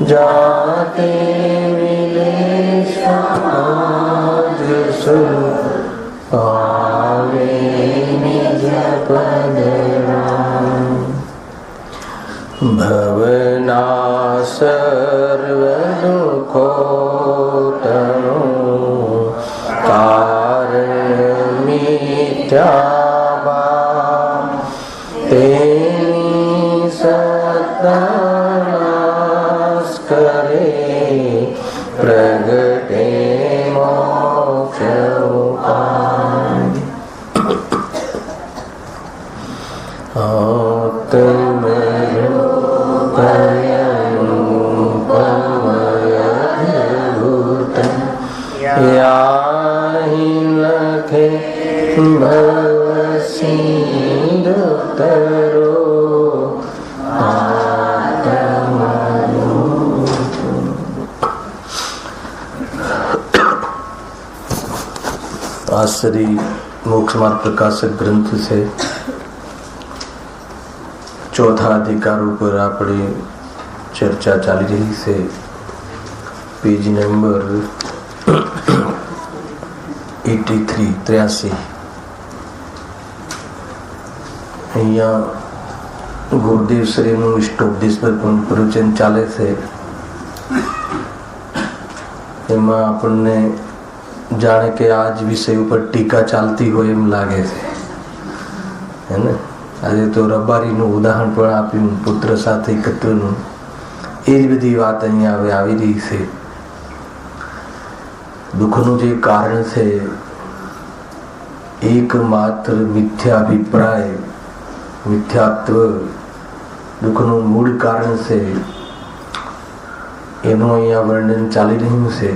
जाते मिले समाज स्वरूप पावे निज पद राम। भवना सर्व दुखो तनु कारण मिथ्या भाव तेनी सत्नाश करे प्रगटे मोक्ष उपाय। याहि लखे भव सिंधु तरो श्री मोक्ष मार्ग प्रकाशक ग्रंथ से चौथा अधिकारों पर अपनी चर्चा चाली रही से पेज नंबर 83 અહીંયા ગુરુદેવ શ્રીનું ઇષ્ટોપદેશ પર પ્રવચન ચાલે છે. એમાં આપણને જાણે કે આ જ વિષય ઉપર ટીકા ચાલતી હોય એમ લાગે છે, હે ને. આજે તો રબારીનું ઉદાહરણ પણ આપ્યું, પુત્ર સાથે એકત્વનું. એ જ બધી વાત અહીંયા હવે આવી રહી છે. દુઃખનું જે કારણ છે એકમાત્ર મિથ્યાભિપ્રાય, મિથ્યાત્વ દુઃખનું મૂળ કારણ છે. એનું અહીંયા વર્ણન ચાલી રહ્યું છે.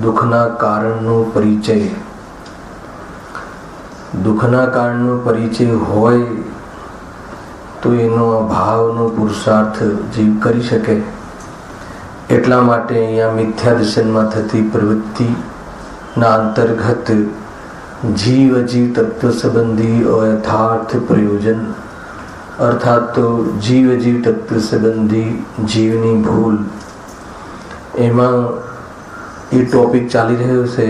દુઃખના કારણનો પરિચય, દુઃખના કારણનો પરિચય હોય તો એનો અભાવનો પુરુષાર્થ જીવ કરી શકે. એટલા માટે અહીંયા મિથ્યા દર્શનમાં થતી પ્રવૃત્તિના અંતર્ગત જીવ અજીવ તત્વ સંબંધી અયથાર્થ પ્રયોજન, અર્થાત તો જીવ અજીવ તત્વ સંબંધી જીવની ભૂલ, એમાં એ ટોપિક ચાલી રહ્યો છે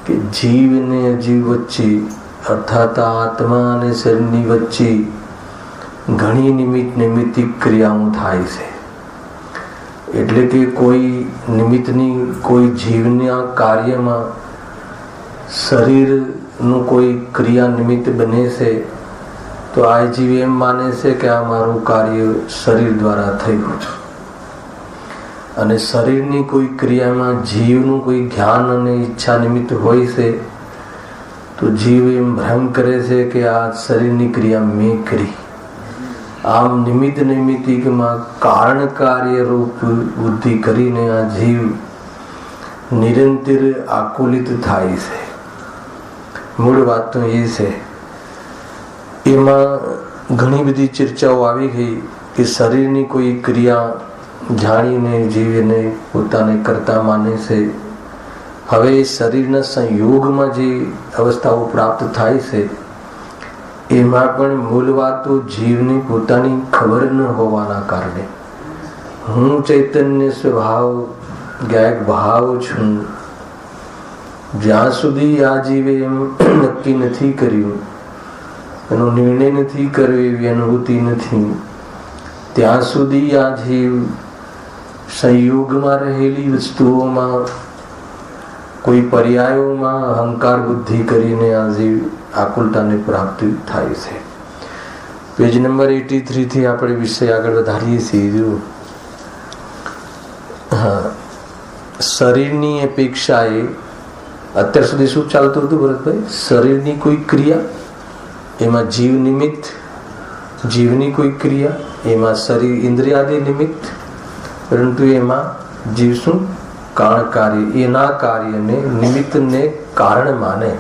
કે જીવ ને અજીવ વચ્ચે અર્થાત આત્મા અને શરીરની વચ્ચે ઘણી નિમિત્તિક ક્રિયાઓ થાય છે. એટલે કે કોઈ નિમિત્તની કોઈ જીવના કાર્યમાં શરીરનું કોઈ ક્રિયા નિમિત્ત બને છે તો આ જીવ એમ માને છે કે આ મારું કાર્ય શરીર દ્વારા થયું છે. અને શરીરની કોઈ ક્રિયામાં જીવનું કોઈ જ્ઞાન અને ઈચ્છા નિમિત્ત હોય છે તો જીવ એમ ભ્રમ કરે છે કે આ શરીરની ક્રિયા મેં કરી. આમ નિમિત્ત નૈમિત્તિકમાં કારણ કાર્ય રૂપ બુદ્ધિ કરીને આ જીવ નિરંતર આકુલિત થાય છે. મૂળ વાત તો એ છે. એમાં ઘણી બધી ચર્ચાઓ આવી ગઈ કે શરીરની કોઈ ક્રિયા જાણીને જીવને પોતાને કરતા માને છે. હવે શરીરના સંયોગમાં જે અવસ્થાઓ પ્રાપ્ત થાય છે એમાં પણ મૂળ વાતો જીવને પોતાની ખબર ન હોવાના કારણે હું ચૈતન્ય સ્વભાવ ગાયક ભાવ છું, જ્યાં સુધી આ જીવે એમ નક્કી નથી કર્યું, એનો નિર્ણય નથી કર્યો, એવી અનુભૂતિ નથી, ત્યાં સુધી આ જીવ સંયોગમાં રહેલી વસ્તુઓમાં કોઈ પર્યાયોમાં અહંકાર બુદ્ધિ કરીને આ જીવ આકુલતાને પ્રાપ્ત થાય છે. પેજ નંબર 83 થી આપણે વિષય આગળ વધારીએ છીએ. શરીરની અપેક્ષાએ અત્યાર સુધી શું ચાલતું હતું ભરતભાઈ? શરીરની કોઈ ક્રિયા, એમાં જીવ નિમિત્ત, જીવની કોઈ ક્રિયા, એમાં શરીર ઇન્દ્રિયાદિ નિમિત્ત, પરંતુ એમાં જીવ શું કારણ કાર્ય, એના કાર્યને નિમિત્તને કારણ માને.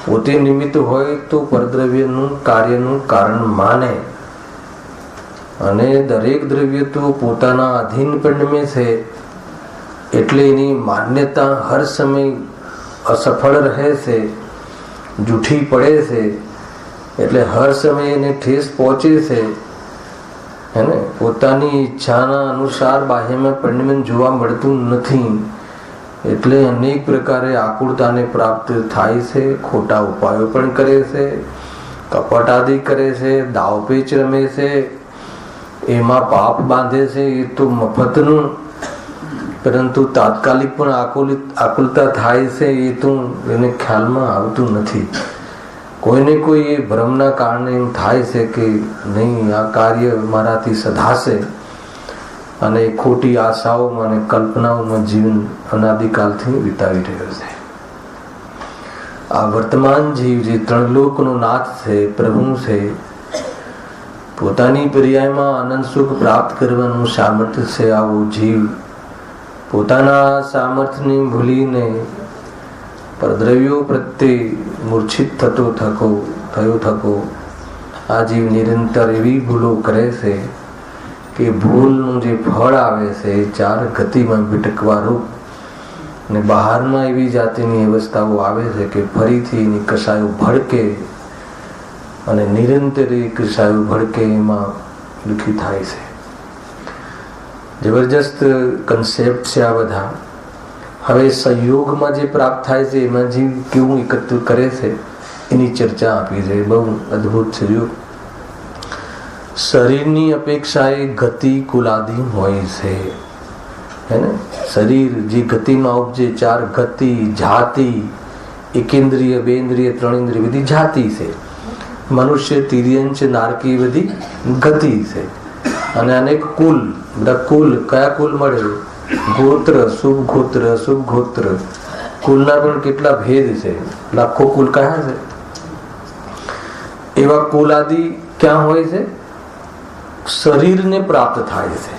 પોતે નિમિત્ત હોય તો પરદ્રવ્યનું કાર્યનું કારણ માને, અને દરેક દ્રવ્ય તો પોતાના અધીન પરિણમે છે. એટલે એની માન્યતા હર સમય અસફળ રહે છે, જૂઠી પડે છે. એટલે હર સમય એને ઠેસ પહોંચે છે. હે ને, પોતાની ઈચ્છાના અનુસાર બાહ્યમાં પરિણમન જોવા મળતું નથી, એટલે અનેક પ્રકારે આકુળતાને પ્રાપ્ત થાય છે. ખોટા ઉપાયો પણ કરે છે, કપટ આદિ કરે છે, દાવપેચ રમે છે, એમાં પાપ બાંધે છે. એ તો મફતનું, પરંતુ તાત્કાલિક પણ આકુલતા થાય છે, એ તો એને ખ્યાલમાં આવતું નથી. કોઈને કોઈ એ ભ્રમના કારણે એમ થાય છે કે નહીં, આ કાર્ય મારાથી સધાશે, અને ખોટી આશાઓમાં અને કલ્પનાઓમાં જીવન અનાદિકાલથી વિતાવી રહ્યો છે. આ વર્તમાન જીવ જે ત્રણ લોકનો નાથ છે, પ્રભુ છે, પોતાની પર્યાયમાં આનંદ સુખ પ્રાપ્ત કરવાનું સામર્થ્ય છે. આવો જીવ પોતાના સામર્થ્યને ભૂલીને પરદ્રવ્યો પ્રત્યે મૂર્છિત થયો થકો આ જીવ નિરંતર એવી ભૂલો કરે છે કે ભૂલનું જે ફળ આવે છે એ ચાર ગતિમાં ભટકવા રૂપ, ને બહારમાં એવી જાતિની અવસ્થાઓ આવે છે કે ફરીથી એની કસાયો ભડકે, અને નિરંતર એ કસાયો ભડકે એમાં દુઃખી થાય છે. જબરજસ્ત કન્સેપ્ટ છે આ બધા. હવે સંયોગમાં જે પ્રાપ્ત થાય છે એમાં જીવ કેવું એકત્ર કરે છે એની ચર્ચા આપી છે. બહુ અદ્ભુત છે. જો શરીરની અપેક્ષાએ ગતિ કુલાદી હોય છે, હે ને. શરીર જે ગતિમાં ઉપજે, ચાર ગતિ, જાતિ, એકેન્દ્રિય, બેન્દ્રિય, ત્રણેન્દ્રિય, બધી જાતિ છે. મનુષ્ય, તિર્યંચ, નારકી બધી ગતિ છે. અને અનેક કુલ, બધા કુલ. કયા કુલ મળે? ગોત્ર, શુભ ગોત્ર, અશુભ ગોત્ર. કુલના પણ કેટલા ભેદ છે, લાખો કુલ કયા છે. એવા કુલ આદિ ક્યાં હોય છે? શરીરને પ્રાપ્ત થાય છે,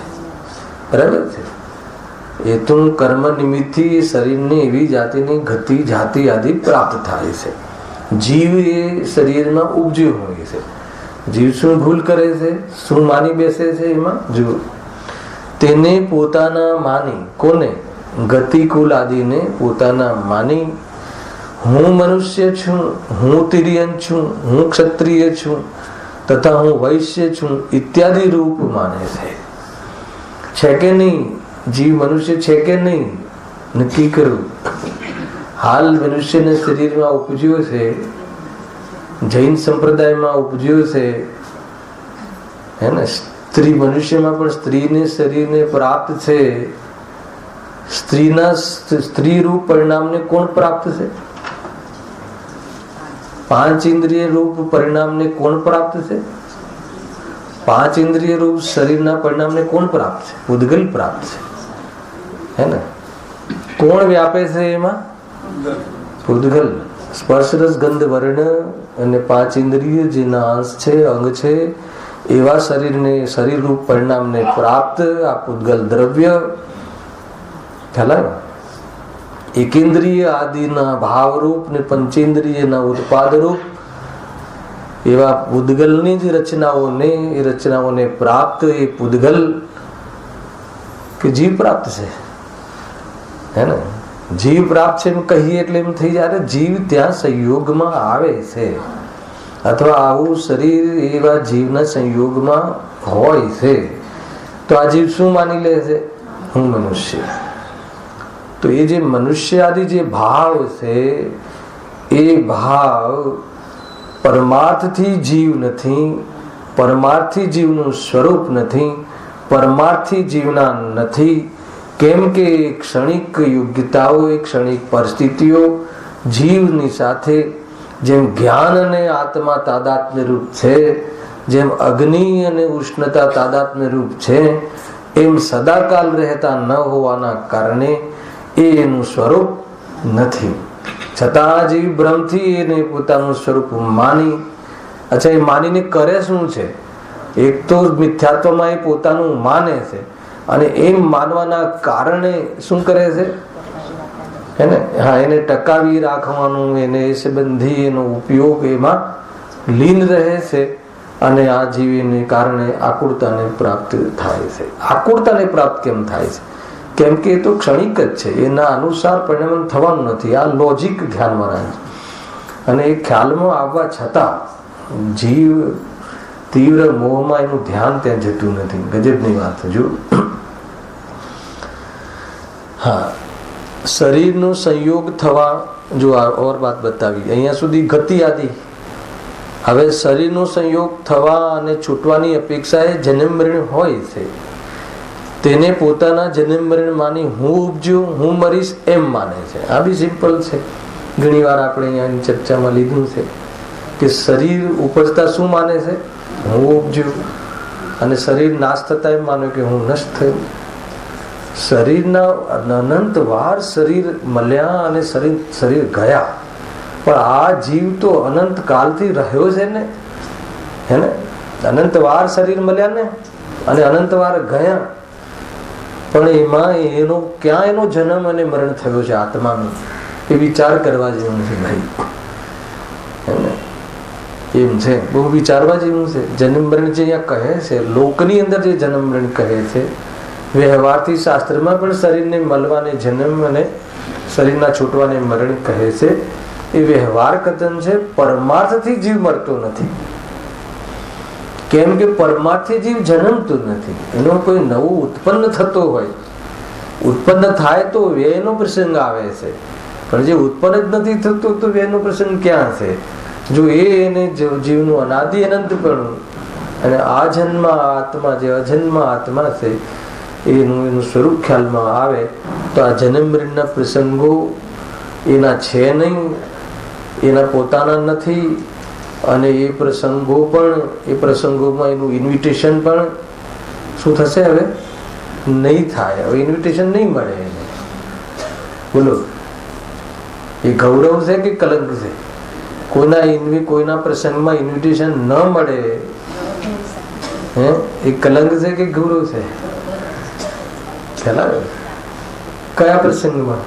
બરાબર છે. એ તો કર્મ નિમિત્તથી શરીરને એવી જાતિની ગતિ, જાતિ આદિ પ્રાપ્ત થાય છે. જીવ એ શરીરમાં ઉપજ્યો હોય છે. જીવ શું ભૂલ કરે છે, શું માની બેસે છે એમાં જો તેને પોતાના માની, કોને? ગતિ કુલ આદિને પોતાના માની હું મનુષ્ય છું, હું તિર્યન છું, હું ક્ષત્રિય છું, તથા હું વૈશ્ય છું ઇત્યાદિ રૂપ માને છે કે નહીં? જીવ મનુષ્ય છે કે નહીં? નક્કી કરું. હાલ મનુષ્યના શરીરમાં ઉપજ્યો છે, જૈન સંપ્રદાયમાં ઉપજ્યો છે, હે ને. સ્ત્રી, મનુષ્યમાં પણ સ્ત્રીને શરીરને પ્રાપ્ત છે. સ્ત્રીના સ્ત્રી રૂપ પરિણામને કોણ પ્રાપ્ત છે? પાંચ ઇન્દ્રિય રૂપ પરિણામને કોણ પ્રાપ્ત છે? પાંચ ઇન્દ્રિય રૂપ શરીરના પરિણામને કોણ પ્રાપ્ત છે? પૂદગલ પ્રાપ્ત છે, હે ને. કોણ વ્યાપે છે એમાં? પૂદગલ. સ્પર્શ રસ ગંધ વર્ણ અને પાંચ ઇન્દ્રિય જેના અંશ છે, અંગ છે, એવા શરીરને, શરીર રૂપ પરિણામને પ્રાપ્ત આ પૂદગલ દ્રવ્ય ખ્યાલ. એકેન્દ્રિય આદિના ભાવરૂપ ને પંચેન્દ્રિયના ઉત્પાદ રૂપ એવા પૂદગલની જ રચનાઓને, એ રચનાઓને પ્રાપ્ત એ પૂદગલ કે જીવ પ્રાપ્ત છે, હે ને. જીવ પ્રાપ્ત છે એમ કહીએ એટલે એમ થઈ જાય જીવ ત્યાં સંયોગમાં આવે છે, અથવા આવું શરીર એવા જીવના સંયોગમાં હોય છે. તો આ જીવ શું માની લે છે? હું મનુષ્ય. તો એ જે મનુષ્ય આદિ જે ભાવ છે એ ભાવ પરમાર્થથી જીવ નથી, પરમાર્થી જીવનું સ્વરૂપ નથી, પરમાર્થી જીવના નથી. કેમ કે ક્ષણિક યોગ્યતાઓ, ક્ષણિક પરિસ્થિતિઓ જીવની સાથે જેમ જ્ઞાન અને આત્મા તાદાત્મ્ય રૂપ છે, જેમ અગ્નિ અને ઉષ્ણતા તાદાત્મ્ય રૂપ છે, એમ સદાકાલ રહેતા ન હોવાના કારણે એનું સ્વરૂપ નથી. છતાં જીવ ભ્રમથી એને પોતાનું સ્વરૂપ માની, અચ્છા એ માનીને કરે શું છે? એક તો મિથ્યાત્વમાં એ પોતાનું માને છે, અને એમ માનવાના કારણે શું કરે છે? એને એને ટકાવી રાખવાનું, એને એ સંબંધી એનો ઉપયોગ એમાં લીન રહે છે, અને આ જીવને કારણે આકુળતાને પ્રાપ્ત થાય છે. આકુળતાને પ્રાપ્ત કેમ થાય છે? કેમ કે એ તો ક્ષણિક જ છે, એના અનુસાર પરિણામ થવાનું નથી. આ લોજિક ધ્યાનમાં રાખે. અને એ ખ્યાલમાં આવવા છતાં જીવ તીવ્ર મોહમાં એનું ધ્યાન ત્યાં જતું નથી. ગજબની વાત. જો હા, શરીરનો સંયોગ થવા, જો ઓર વાત બતાવી અહીંયા સુધી ગતિ આદિ. હવે શરીરનો સંયોગ થવા અને છૂટવાની અપેક્ષા એ જન્મ મરણ હોય છે. તેને પોતાના જન્મ મરણ માની હું ઉપજ્યો, હું મરીશ એમ માને છે. આ બી સિમ્પલ છે. ઘણી વાર આપણે અહીંયા ચર્ચામાં લીધું છે કે શરીર ઉપજતા શું માને છે? હું ઉપજ્યો. અને શરીર નાશ થતા એમ માનો કે હું નષ્ટ થયો. શરીરના અનંત વાર શરીર મળ્યા અને શરીર ગયા, પણ આ જીવ તો અનંત કાલથી રહ્યો છે ને, હે ને? અનંત વાર શરીર મળ્યા ને અને અનંત વાર ગયા, પણ એમાં એનો ક્યાં એનો જન્મ અને મરણ થયો છે આત્માનો? એ વિચાર કરવા જેવું છે ભાઈ, એમ છે. બહુ વિચારવા જેવું છે. જન્મ મરણ જે અહીંયા કહે છે, લોકની અંદર જે જન્મ મરણ કહે છે, વ્યવહારથી શાસ્ત્રમાં પણ શરીરને મળવાને જન્મ અને શરીરના છૂટવાને મરણ કહે છે. એ વ્યવહાર કથન છે. પરમાર્થથી જીવ મળતો નથી. કેમ કે પરમાર્થથી જીવ જન્મતું નથી. એનો કોઈ નવું ઉત્પન્ન થતો હોય, ઉત્પન્ન થાય તો વ્યયનો પ્રસંગ આવે છે, પણ જે ઉત્પન્ન જ નથી થતો તો વ્યયનો પ્રસંગ ક્યાં છે? જો એને જીવનું અનાદિ અનંતપણું અને આ જન્મ આત્મા, જે અજન્મ આત્મા છે, એનું સ્વરૂપ ખ્યાલમાં આવે તો આ જન્મ મરણના પ્રસંગો એના છે નહીં, એના પોતાના નથી. અને એ પ્રસંગોમાં એનું ઇન્વિટેશન પણ શું થશે? હવે નહીં થાય. હવે ઇન્વિટેશન નહીં મળે એને. બોલો, એ ગૌરવ છે કે કલંક છે? કોઈના પ્રસંગમાં ઇન્વિટેશન ન મળે, હે, એ કલંક છે કે ગૌરવ છે? ખ્યાલ આવે? કયા પ્રસંગમાં?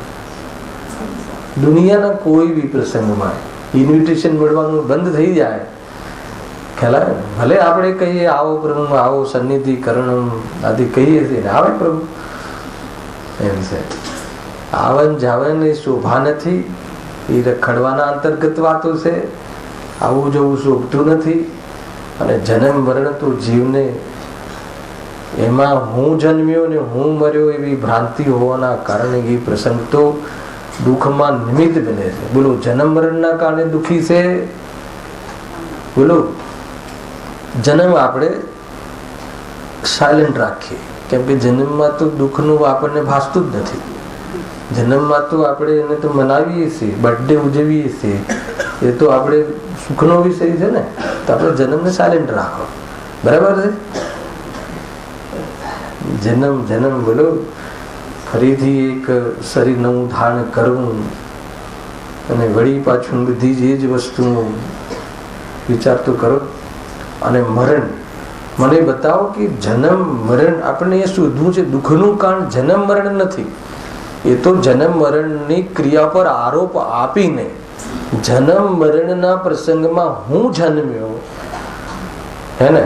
દુનિયાના કોઈ બી પ્રસંગમાં ઇન્વિટેશન મળવાનું બંધ થઈ જાય, ખ્યાલ આવે? ભલે આપણે કહીએ આવો પ્રભુ, આવો સન્નિધિ કરણ આદિ કહીએ છીએ, આવે પ્રભુ એમ છે. આવન જાવન એ શોભા નથી, એ રખડવાના અંતર્ગત વાતો છે. આવું જવું શોભતું નથી. અને જન્મ મરણ તો જીવને એમાં હું જન્મ્યો ને હું મર્યો એવી ભ્રાંતિ હોવાના કારણે એ પ્રસંગ તો દુઃખમાં નિમિત્ત બને છે. બોલો, જન્મ મરણના કારણે દુઃખી છે? બોલો, જન્મ આપણે સાયલન્ટ રાખીએ, કેમ કે જન્મમાં તો દુઃખનું આપણને ભાસતું જ નથી. જન્મમાં તો આપણે એને તો મનાવીએ છીએ, બર્થડે ઉજવીએ છીએ, એ તો આપણે સુખનો વિષય છે ને, તો આપણે જન્મને સાયલન્ટ રાખો. બરાબર છે? જન્મ બોલો, ફરીથી એક શરીર નવું ધારણ કરવું અને વળી પાછું બધી જ એ જ વસ્તુ વિચાર તો કરો. અને મરણ, મને બતાવો કે જન્મ મરણ આપણને એ શોધવું છે. દુઃખનું કારણ જન્મ મરણ નથી. એ તો જન્મ મરણની ક્રિયા પર આરોપ આપીને જન્મ મરણના પ્રસંગમાં હું જન્મ્યો, હે ને,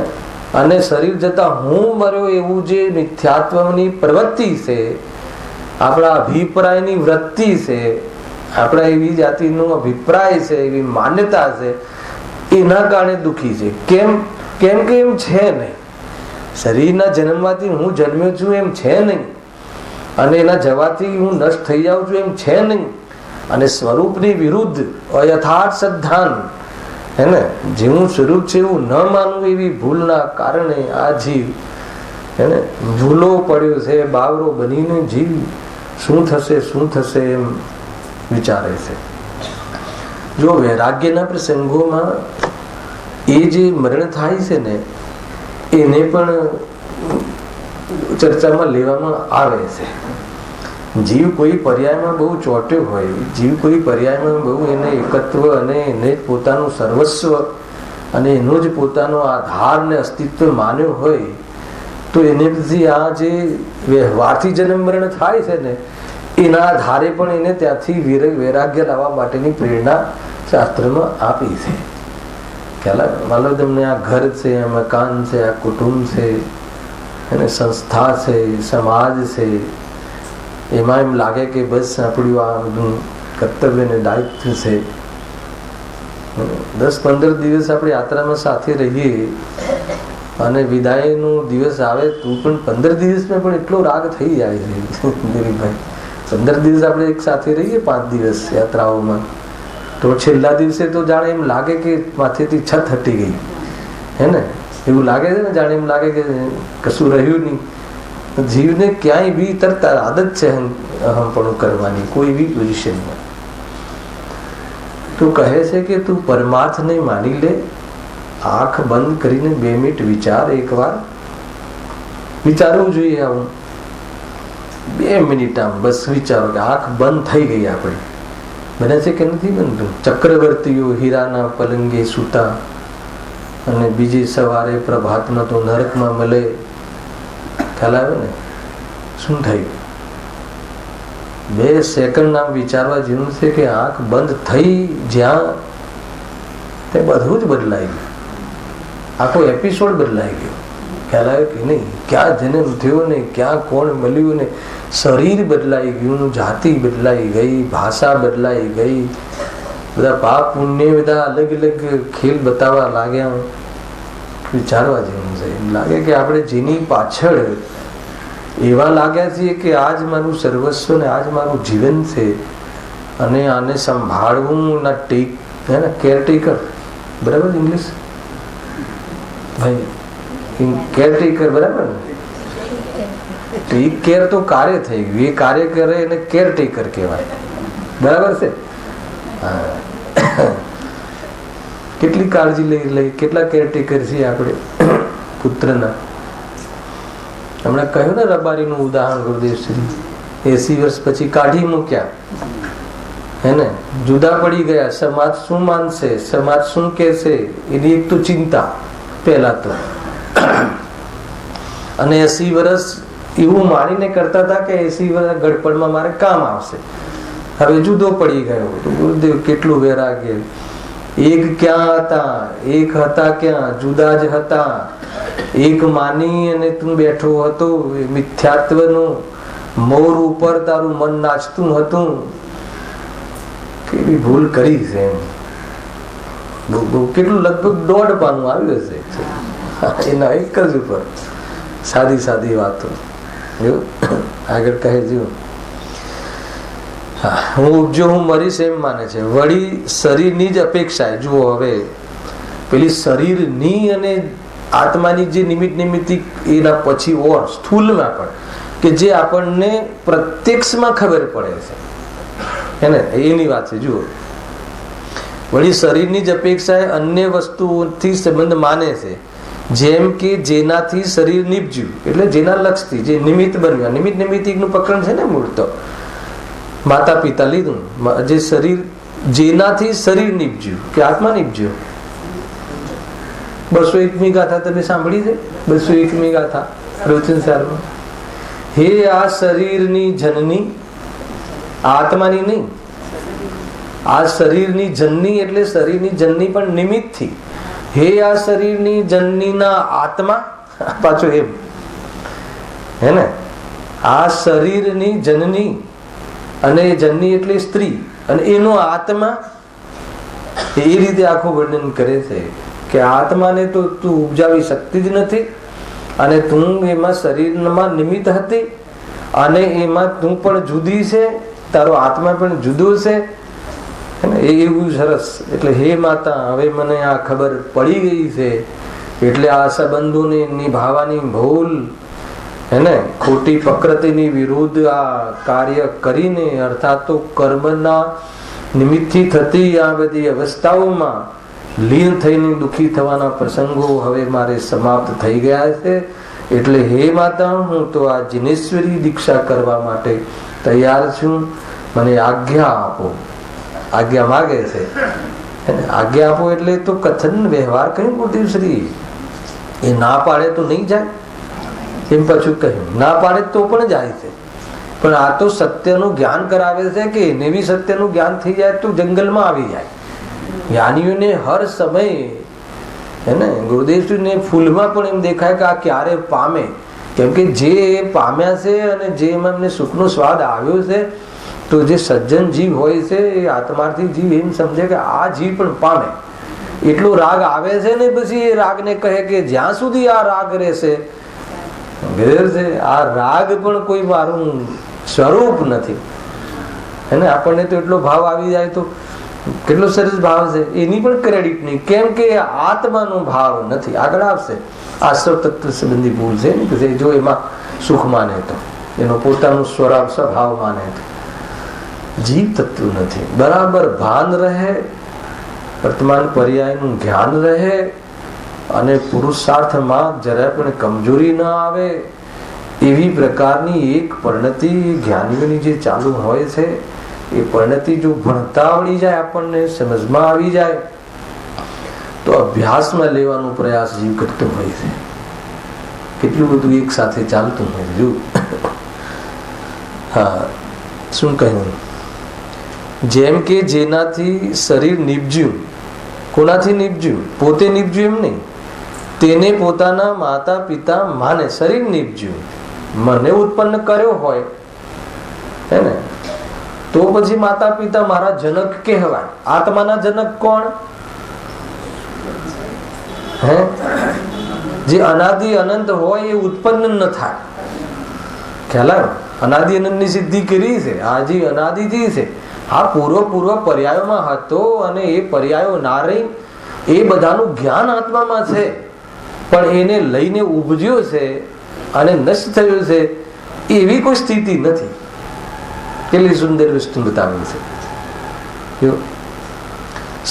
અને શરીર જતા હું મર્યો એવું જે મિથ્યાત્વની પ્રવૃત્તિ છે, આપણા અભિપ્રાયની વૃત્તિ છે, આપણા એવી જાતિનો અભિપ્રાય છે, એવી માન્યતા છે, એના કારણે દુઃખી છે. કેમ કે એમ છે નહીં. શરીરના જન્મવાથી હું જન્મ્યો છું એમ છે નહીં, અને એના જવાથી હું નષ્ટ થઈ જાઉં છું એમ છે નહીં. અને સ્વરૂપની વિરુદ્ધ અયથાર્થ સદ્ધાન, હે ને, જેવું સ્વરૂપ છે એવું ન માનવું, એવી ભૂલના કારણે આ જીવ, હે ને, ભૂલો પડ્યો છે. બાવરો બનીને જીવ શું થશે એમ વિચારે છે. જો વૈરાગ્યના પ્રસંગોમાં એ જે મરણ થાય છે ને, એને પણ ચર્ચામાં લેવામાં આવે છે. જીવ કોઈ પર્યાયમાં બહુ ચોટ્યો હોય, જીવ કોઈ પર્યાયમાં બહુ એને એકત્વ અને એને પોતાનું સર્વસ્વ અને એનો જ પોતાનો આધાર ને અસ્તિત્વ માન્યો હોય, તો એને પછી આ જે વ્યવહારથી જન્મ મરણ થાય છે ને, એના આધારે પણ એને ત્યાંથી વૈરાગ્ય લાવવા માટેની પ્રેરણા શાસ્ત્રમાં આપી છે. ખ્યાલ માનો તમને આ ઘર છે, આ મકાન છે, આ કુટુંબ છે, અને સંસ્થા છે, સમાજ છે, એમાં એમ લાગે કે બસ આપણું આ બધું કર્તવ્ય ને દાયિત્વ છે, 10-15 દિવસ આપણે યાત્રામાં સાથે રહીએ અને વિદાયનો દિવસ આવે તો પણ 15 દિવસમાં પણ એટલો રાગ થઈ જાય છે ભાઈ. 15 દિવસ આપણે એક સાથે રહીએ, 5 દિવસ યાત્રાઓમાં, તો છેલ્લા દિવસે તો જાણે એમ લાગે કે માથેથી છત હટી ગઈ, હે ને? એવું લાગે છે ને, જાણે એમ લાગે કે કશું રહ્યું નહીં. જીવને ક્યાંય બી તરત આદત છે અહમપણું કરવાની, કોઈ બી પોઝિશનમાં. તું કહે છે કે તું પરમાર્થને માની લે, આંખ બંધ કરીને 2 મિનિટ વિચાર. એકવાર વિચારવું જોઈએ. આવું 2 મિનિટ આમ બસ વિચારો કે આંખ બંધ થઈ ગઈ આપણી. બને છે કે નથી બનતું? ચક્રવર્તીઓ હીરાના પલંગે સૂતા અને બીજી સવારે પ્રભાતમાં તો નરકમાં મળે. ખ્યાલ આવે ને? શું થયું? 2 સેકન્ડ આમ વિચારવા જેવું છે કે આંખ બંધ થઈ જ્યાં તે બધું જ બદલાઈ ગયું. આખો એપિસોડ બદલાઈ ગયો. ખ્યાલ આવે કે નહીં? ક્યાં જન્મ થયો ને ક્યાં કોણ મળ્યું ને શરીર બદલાઈ ગયું, જાતિ બદલાઈ ગઈ, ભાષા બદલાઈ ગઈ, બધા પાપ પુણ્ય બધા અલગ અલગ ખેલ બતાવવા લાગ્યા. વિચારવા જેવું છે. એમ લાગે કે આપણે જેની પાછળ એવા લાગ્યા છીએ કે આજ મારું સર્વસ્વ ને આજ મારું જીવન છે અને આને સંભાળવું ના ટેક હે ને, કેરટેકર. બરાબર ઇંગ્લિશ ભાઈ? કેરટેકર બરાબર ને? ટેક કેર તો કાર્ય થઈ ગયું. એ કાર્ય કરે એને કેરટેકર કહેવાય. બરાબર છે? કેટલી કાળજી લઈ કેટલા કેરટેકર છીએ આપણે પુત્રના. હમણાં કહ્યું ને રબારીનું ઉદાહરણ ગુરુદેવશ્રી. 80 વર્ષ પછી કાઢી મૂક્યા, હે ને? જુદા પડી ગયા. સમાજ શું માનશે, સમાજ શું કહેશે, એની એક તો ચિંતા પહેલા તો. અને 80 વર્ષ એવું માનીને કરતા હતા કે 80 વર્ષ ગડપડમાં મારે કામ આવશે. હવે જુદો પડી ગયો તો ગુરુદેવ કેટલું વૈરાગ્ય. એક ક્યાં હતા, એક હતા ક્યાં, જુદા જ હતા. એક માની અને તું બેઠો હતો મિથ્યાત્વનું મોર ઉપર તારું મન નાચતું હતું. કેવી ભૂલ કરી છે એમ. કેટલું લગભગ 1.5 પાનું આવ્યું હશે એના એક જ ઉપર. સાદી સાદી વાતો. આગળ કહે જો હું મરીશ એમ માને છે. વળી શરીરની જ અપેક્ષા. જુઓ હવે પેલી શરીરની અને આત્માની જે નિમિત્ત નિમિત્તિક એના પછી ઓર સ્થૂલમાં પણ કે જે આપણને પ્રત્યક્ષમાં ખબર પડે છે, હે ને? એની વાત છે. જુઓ, વળી શરીરની જ અપેક્ષાએ અન્ય વસ્તુઓથી સંબંધ માને છે. જેમ કે જેનાથી શરીર નીપજ્યું, એટલે જેના લક્ષથી જે નિમિત્ત બન્યું. નિમિત્ત નિમિત્તિકનું પ્રકરણ છે ને મૂળ તો. માતા પિતા લીધું, જે શરીર જેનાથી શરીર નીપજ્યું કે આત્મા નીપજ્યો. 201મી ગાથા તમે સાંભળી છે? 201મી ગાથા પ્રવચન સારમાં. હે આ શરીરની જનની, આત્માની નહીં, આ શરીરની જનની એટલે શરીરની જનની પણ નિમિત્તથી. હે આ શરીરની જનનીના આત્મા, પાછો એમ, હે ને? આ શરીરની જનની અને જનની એટલે સ્ત્રી અને એનો આત્મા. એ રીતે આખું વર્ણન કરે છે કે આત્માને તો તું ઉપજાવી શકતી જ નથી અને તું એમાં શરીરમાં નિમિત્ત હતી અને એમાં તું પણ જુદી છે, તારો આત્મા પણ જુદો છે. એવું સરસ. એટલે હે માતા, હવે મને આ ખબર પડી ગઈ છે એટલે આ સંબંધોને નિભાવવાની ભૂલ, હે ને, ખોટી પ્રકૃતિની વિરુદ્ધ આ કાર્ય કરીને અર્થાત તો કર્મના નિમિત્તથી થતી આ બધી અવસ્થાઓમાં લીન થઈને દુઃખી થવાના પ્રસંગો હવે મારે સમાપ્ત થઈ ગયા છે. એટલે હે માતા, હું તો આ જિનેશ્વરી દીક્ષા કરવા માટે તૈયાર છું. મને આજ્ઞા આપો. આજ્ઞા માગે છે. આજ્ઞા આપો એટલે તો કથન વ્યવહાર કહ્યું ગુરુદેવશ્રી. એ ના પાડે તો નહીં જાય એમ પાછું કહ્યું. ના પાડે તો પણ જાય છે. પણ આ તો સત્યનું જ્ઞાન કરાવે છે કે એને બી સત્યનું જ્ઞાન થઈ જાય તો જંગલમાં આવી જાય. જ્ઞાનીઓને હર સમય, હે ને, ગુરુદેવશ્રીને ફૂલમાં પણ એમ દેખાય કે આ ક્યારે પામે. કેમ કે જે પામ્યા છે અને જે એમને સુખનો સ્વાદ આવ્યો છે તો જે સજ્જન જીવ હોય છે એ આત્માર્થી જીવ એમ સમજે કે આ જીવ પણ પામે. એટલો રાગ આવે છે ને પછી એ રાગને કહે કે જ્યાં સુધી આ રાગ રહેશે ઘેર છે. આ રાગ પણ કોઈ મારું સ્વરૂપ નથી. એને આપણને તો એટલો ભાવ આવી જાય તો કેટલો સરસ ભાવ છે, એની પણ ક્રેડિટ નહીં. કેમ કે આત્માનો ભાવ નથી. આગળ આવશે આશ્રવ તત્વ સંબંધી ભૂલ છે ને કે જો એમાં સુખ માને તો, એનો પોતાનો સ્વભાવ માને તો. જીવ તત્વ નથી. બરાબર ભાન રહે, વર્તમાન પર્યાયનું ધ્યાન રહે અને પુરુષાર્થમાં જરા પણ કમજોરી ન આવે એવી પ્રકારની એક પરિણતિ જ્ઞાનીઓની જે ચાલુ હોય છે એ પરિણતિ જો ભણતા આવડી જાય, આપણને સમજમાં આવી જાય તો અભ્યાસમાં લેવાનો પ્રયાસ જીવ કરતો હોય છે. કેટલું બધું એક સાથે ચાલતું હોય છે. હા, શું કહ્યું? જેમ કે જેનાથી શરીર નીપજ્યું. કોનાથી નીપજ્યું? પોતે નીપજ્યું એમ નહીં, તેને પોતાના માતા પિતા માને. શરીર નીપજ્યું, મને ઉત્પન્ન કર્યો હોય હે ને, તો પછી માતા પિતા મારા જનક કહેવાય. આત્માના જનક કોણ? હે, જે અનાદિ અનંત હોય એ ઉત્પન્ન ન થાય. ખ્યાલ આવ્યો? અનાદિ અનંત ની સિદ્ધિ કરી છે. આ જે અનાદિથી છે, આ પૂર્વ પર્યાયોમાં હતો અને એ પર્યાયો ના રહી, એ બધાનું જ્ઞાન આત્મામાં છે, પણ એને લઈને ઉભજ્યો છે અને નષ્ટ થયો છે એવી કોઈ સ્થિતિ નથી. કેટલી સુંદર વસ્તુ બતાવી છે.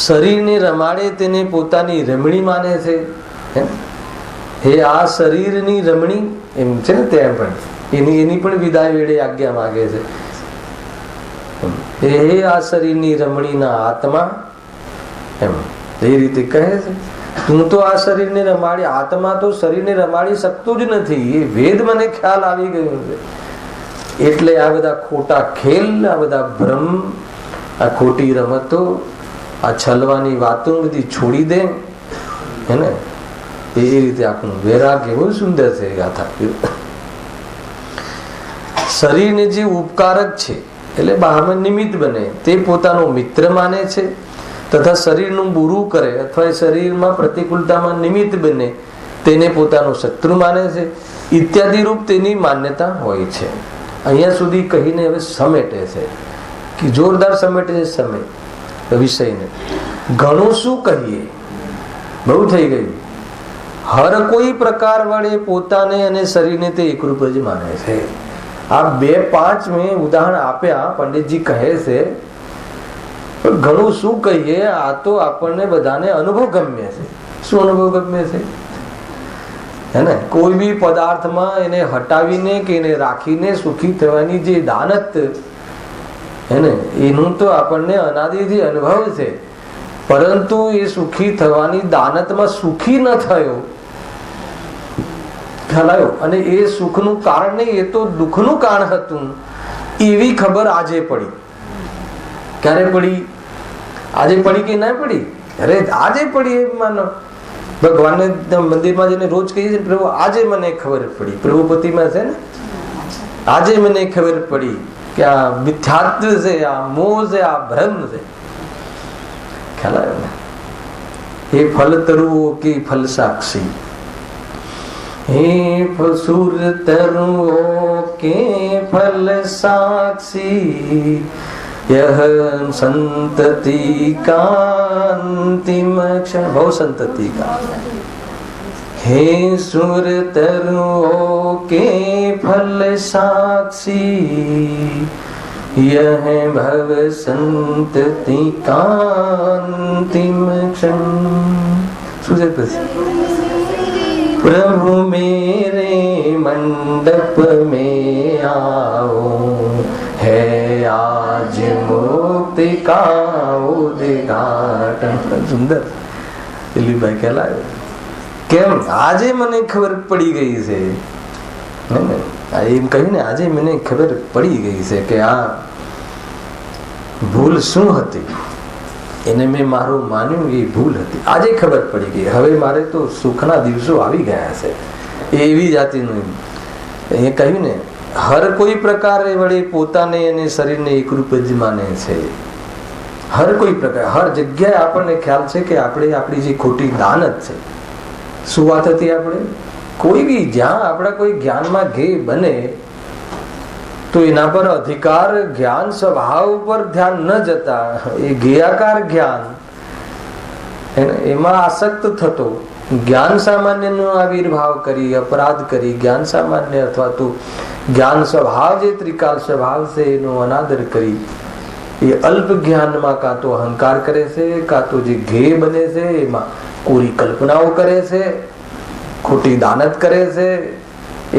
શરીરને રમાડે તેને પોતાની રમણી માને છે. હે આ શરીરની રમણી એમ છે ને, ત્યાં પણ એની પણ વિદાય વેળે આજ્ઞા માગે છે. હે આ શરીરની રમણીના આત્મા, એમ એ રીતે કહે છે. તું તો આ શરીરને રમાડી, આત્મા તો શરીરને રમાડી શકતું જ નથી. એ વેદ મને ખ્યાલ આવી ગયો છે. એટલે આ બધા ખોટા ખેલ, આ બધા ભ્રમ, આ ખોટી રમતો, આ છલવાની વાતો બધી છોડી દે. હે ને, એ રીતે આપણું વૈરાગ્ય બહુ સુંદર છે ગાથા. શરીરને જે ઉપકારક છે એટલે બહારમાં નિમિત્ત બને તે પોતાનો મિત્ર માને છે, તથા શરીરનું બુરું કરે અથવા શરીરમાં પ્રતિકૂળતામાં નિમિત્ત બને તેને પોતાનો શત્રુ માને છે ઇત્યાદિ રૂપ તેની માન્યતા હોય છે. અહીંયા સુધી કહીને હવે સમેટે છે કે જોરદાર સમેટે છે સમય વિષયને. ઘણું શું કહીએ, બહુ થઈ ગયું. હર કોઈ પ્રકાર વડે પોતાને અને શરીરને તે એકરૂપ જ માને છે. આ 2-5 મેં ઉદાહરણ આપ્યા, પંડિતજી કહે છે. ઘણું શું કહીએ, આ તો આપણને બધાને અનુભવ ગમ્ય છે. શું અનુભવ ગમ્ય છે? હે ને, કોઈ બી પદાર્થમાં એને હટાવીને કે એને રાખીને સુખી થવાની જે દાનત હે ને, એનું તો આપણને અનાદિથી અનુભવ છે. પરંતુ એ સુખી થવાની દાનતમાં સુખી ન થયો, ખ્યાલ આવ્યો? અને એ સુખનું કારણ નહીં, એ તો દુઃખનું કારણ હતું એવી ખબર આજે પડી. ક્યારે પડી? આજે પડી કે ના પડી? અરે આજે પડી. એમ માનો ભગવાનને મંદિરમાં જઈને રોજ કહીએ છીએ, પ્રભુ આજે મને ખબર પડી. પ્રભુપતિમાં છે ને, આજે મને ખબર પડી કે આ મિથ્યાત્વ છે, આ મોહ છે, આ ભ્રમ છે. ખ્યાલ આવ્યો ને? એ ફલ તરુઓ કે ફલ સાક્ષી, हे फसुर तरुओं के फल साक्षी, यह संतति का अंतिम क्षण. बहु संतति का. हे सुर तरुओं के फल साक्षी, यह भव संतति का अंतिम क्षण. प्रभु मेरे मंडप में आओ, है आज मुक्ति का उद्घाटन. સુંદર દિલીપભાઈ કહેલાય. કેમ? આજે મને ખબર પડી ગઈ છે. એમ કહ્યું ને, આજે મને ખબર પડી ગઈ છે કે આ ભૂલ શું હતી. એને મેં મારું માન્યું એ ભૂલ હતી. આજે ખબર પડી ગઈ. હવે મારે તો સુખના દિવસો આવી ગયા છે. એવી જાતિનું એ કહ્યું ને હર કોઈ પ્રકારે વળી પોતાને અને શરીરને એકરૂપ જ માને છે. હર કોઈ પ્રકાર, હર જગ્યાએ આપણને ખ્યાલ છે કે આપણે આપણી જે ખોટી દાન જ છે. શું વાત હતી? આપણે કોઈ બી જ્યાં આપણા કોઈ જ્ઞાનમાં ઘે બને તો એના પર અધિકાર જ્ઞાન સ્વભાવ પર ધ્યાન ન જતા એ જ્ઞેયાકાર જ્ઞાન એમાં આસક્ત થતો, જ્ઞાન સામાન્ય નો આવિર્ભાવ કરી, અપરાધ કરી, જ્ઞાન સામાન્ય અથવા તો જ્ઞાન સ્વભાવ જે ત્રિકાલ સ્વભાવ છે એનો અનાદર કરી એ અલ્પ જ્ઞાનમાં કાં તો અહંકાર કરે છે, કાં તો જે ધ્યેય બને છે એમાં કોરી કલ્પનાઓ કરે છે, ખોટી દાનત કરે છે,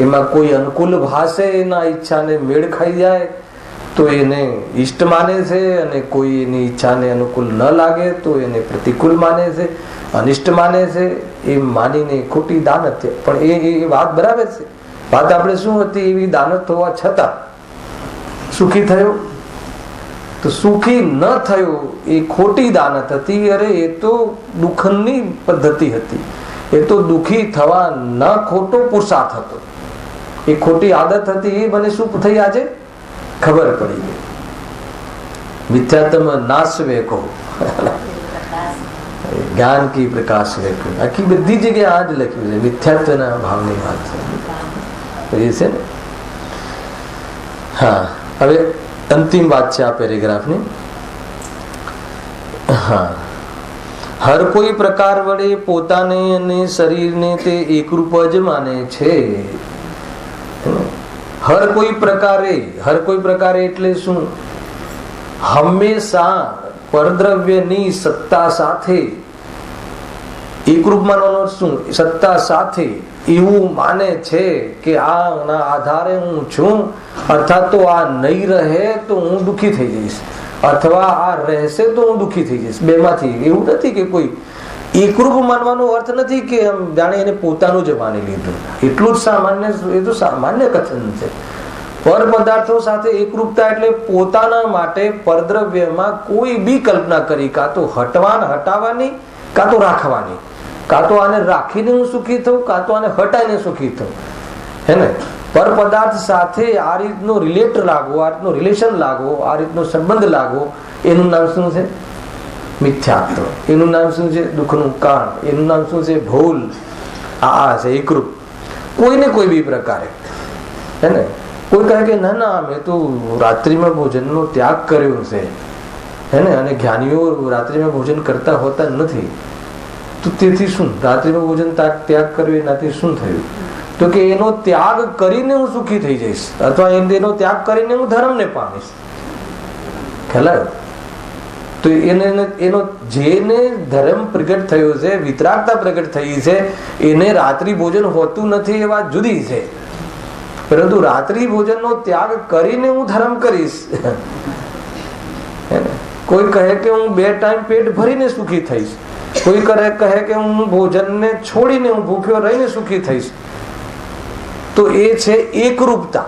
એમાં કોઈ અનુકૂળ ભાષે એના ઈચ્છાને મેળ ખાઈ જાય તો એને ઈષ્ટ માને છે, અને કોઈ એની ઈચ્છાને અનુકૂળ ન લાગે તો એને પ્રતિકૂળ માને છે, અનિષ્ટ માને છે. એમ માનીને ખોટી દાનત છે. પણ એ વાત બરાબર છે. વાત આપણે શું હતી? એવી દાનત હોવા છતાં સુખી થયો તો સુખી ન થયો એ ખોટી દાનત હતી. અરે એ તો દુઃખની પદ્ધતિ હતી. એ તો દુઃખી થવા ન ખોટો પુરુષાર્થ હતો. એ ખોટી આદત હતી. એ મને શું થઈ આજે ખબર પડી ગઈ. મિથ્યાત્મ નાશ વેકો જ્ઞાન કી પ્રકાશ વેકો. આખી બધી જગ્યાએ આ જ લખ્યું છે. મિથ્યાત્વના ભાવની વાત છે એ છે ને. હા, હવે અંતિમ વાત છે આ પેરેગ્રાફની. હા, હર કોઈ પ્રકાર વડે પોતાને અને શરીરને તે એકરૂપ જ માને છે. હર કોઈ પ્રકારે, હર કોઈ પ્રકારે એટલે શું? હંમેશા પરદ્રવ્યની સત્તા સાથે એકરૂપ માનવાનો શું? સત્તા સાથે એવું માને છે કે આના આધારે હું છું, અર્થાત તો આ નહીં રહે તો હું દુઃખી થઈ જઈશ, અથવા આ રહેશે તો હું દુઃખી થઈ જઈશ. બેમાંથી એવું નથી કે કોઈ એકરૂપ માનવાનો અર્થ નથી કે જાણે એને પોતાનું જ માની લીધું. એટલું જ સામાન્ય, એ તો સામાન્ય કથન છે. પર પદાર્થો સાથે એકરૂપતા એટલે પોતાના માટે પરદ્રવ્યમાં કોઈ બી કલ્પના કરી, કાં તો હટાવવાની, કાં તો રાખવાની, કાં તો આને રાખીને હું સુખી થઉં, કાં તો આને હટાઈને સુખી થઉં. હે ને? પર પદાર્થ સાથે આ રીતનો રિલેટ લાગવો, આ રીતનો રિલેશન લાગવો, આ રીતનો સંબંધ લાગવો, એનું નામ શું છે? મિથ્યાત્વ. એનું નામ શું છે? દુઃખનું કારણ. એનું નામ શું છે? ભૂલ. આ છે એકરૂપ. કોઈને કોઈ બી પ્રકારે. હે ને? કોઈ કહે કે ના ના મેં તો રાત્રિમાં ભોજનનો ત્યાગ કર્યો છે, હે ને, અને જ્ઞાનીઓ રાત્રિમાં ભોજન કરતા હોતા નથી, તો તેથી શું? રાત્રિમાં ભોજન ત્યાગ કર્યો એનાથી શું થયું? તો કે એનો ત્યાગ કરીને હું સુખી થઈ જઈશ, અથવા એનો ત્યાગ કરીને હું ધર્મને પામીશ. ખ્યાલ આવ્યો? તો એનો જેને ધર્મ પ્રગટ થયો છે, વિતરાગતા પ્રગટ થઈ છે, એને રાત્રિ ભોજન હોતું નથી એ વાત જુદી છે. પરંતુ રાત્રિ ભોજનનો ત્યાગ કરીને હું ધર્મ કરીશ. કોઈ કહે કે હું 2 ટાઈમ પેટ ભરીને સુખી થઈશ, કોઈ કહે કે હું ભોજનને છોડીને હું ભૂખ્યો રહીને સુખી થઈશ. તો એ છે એકરૂપતા.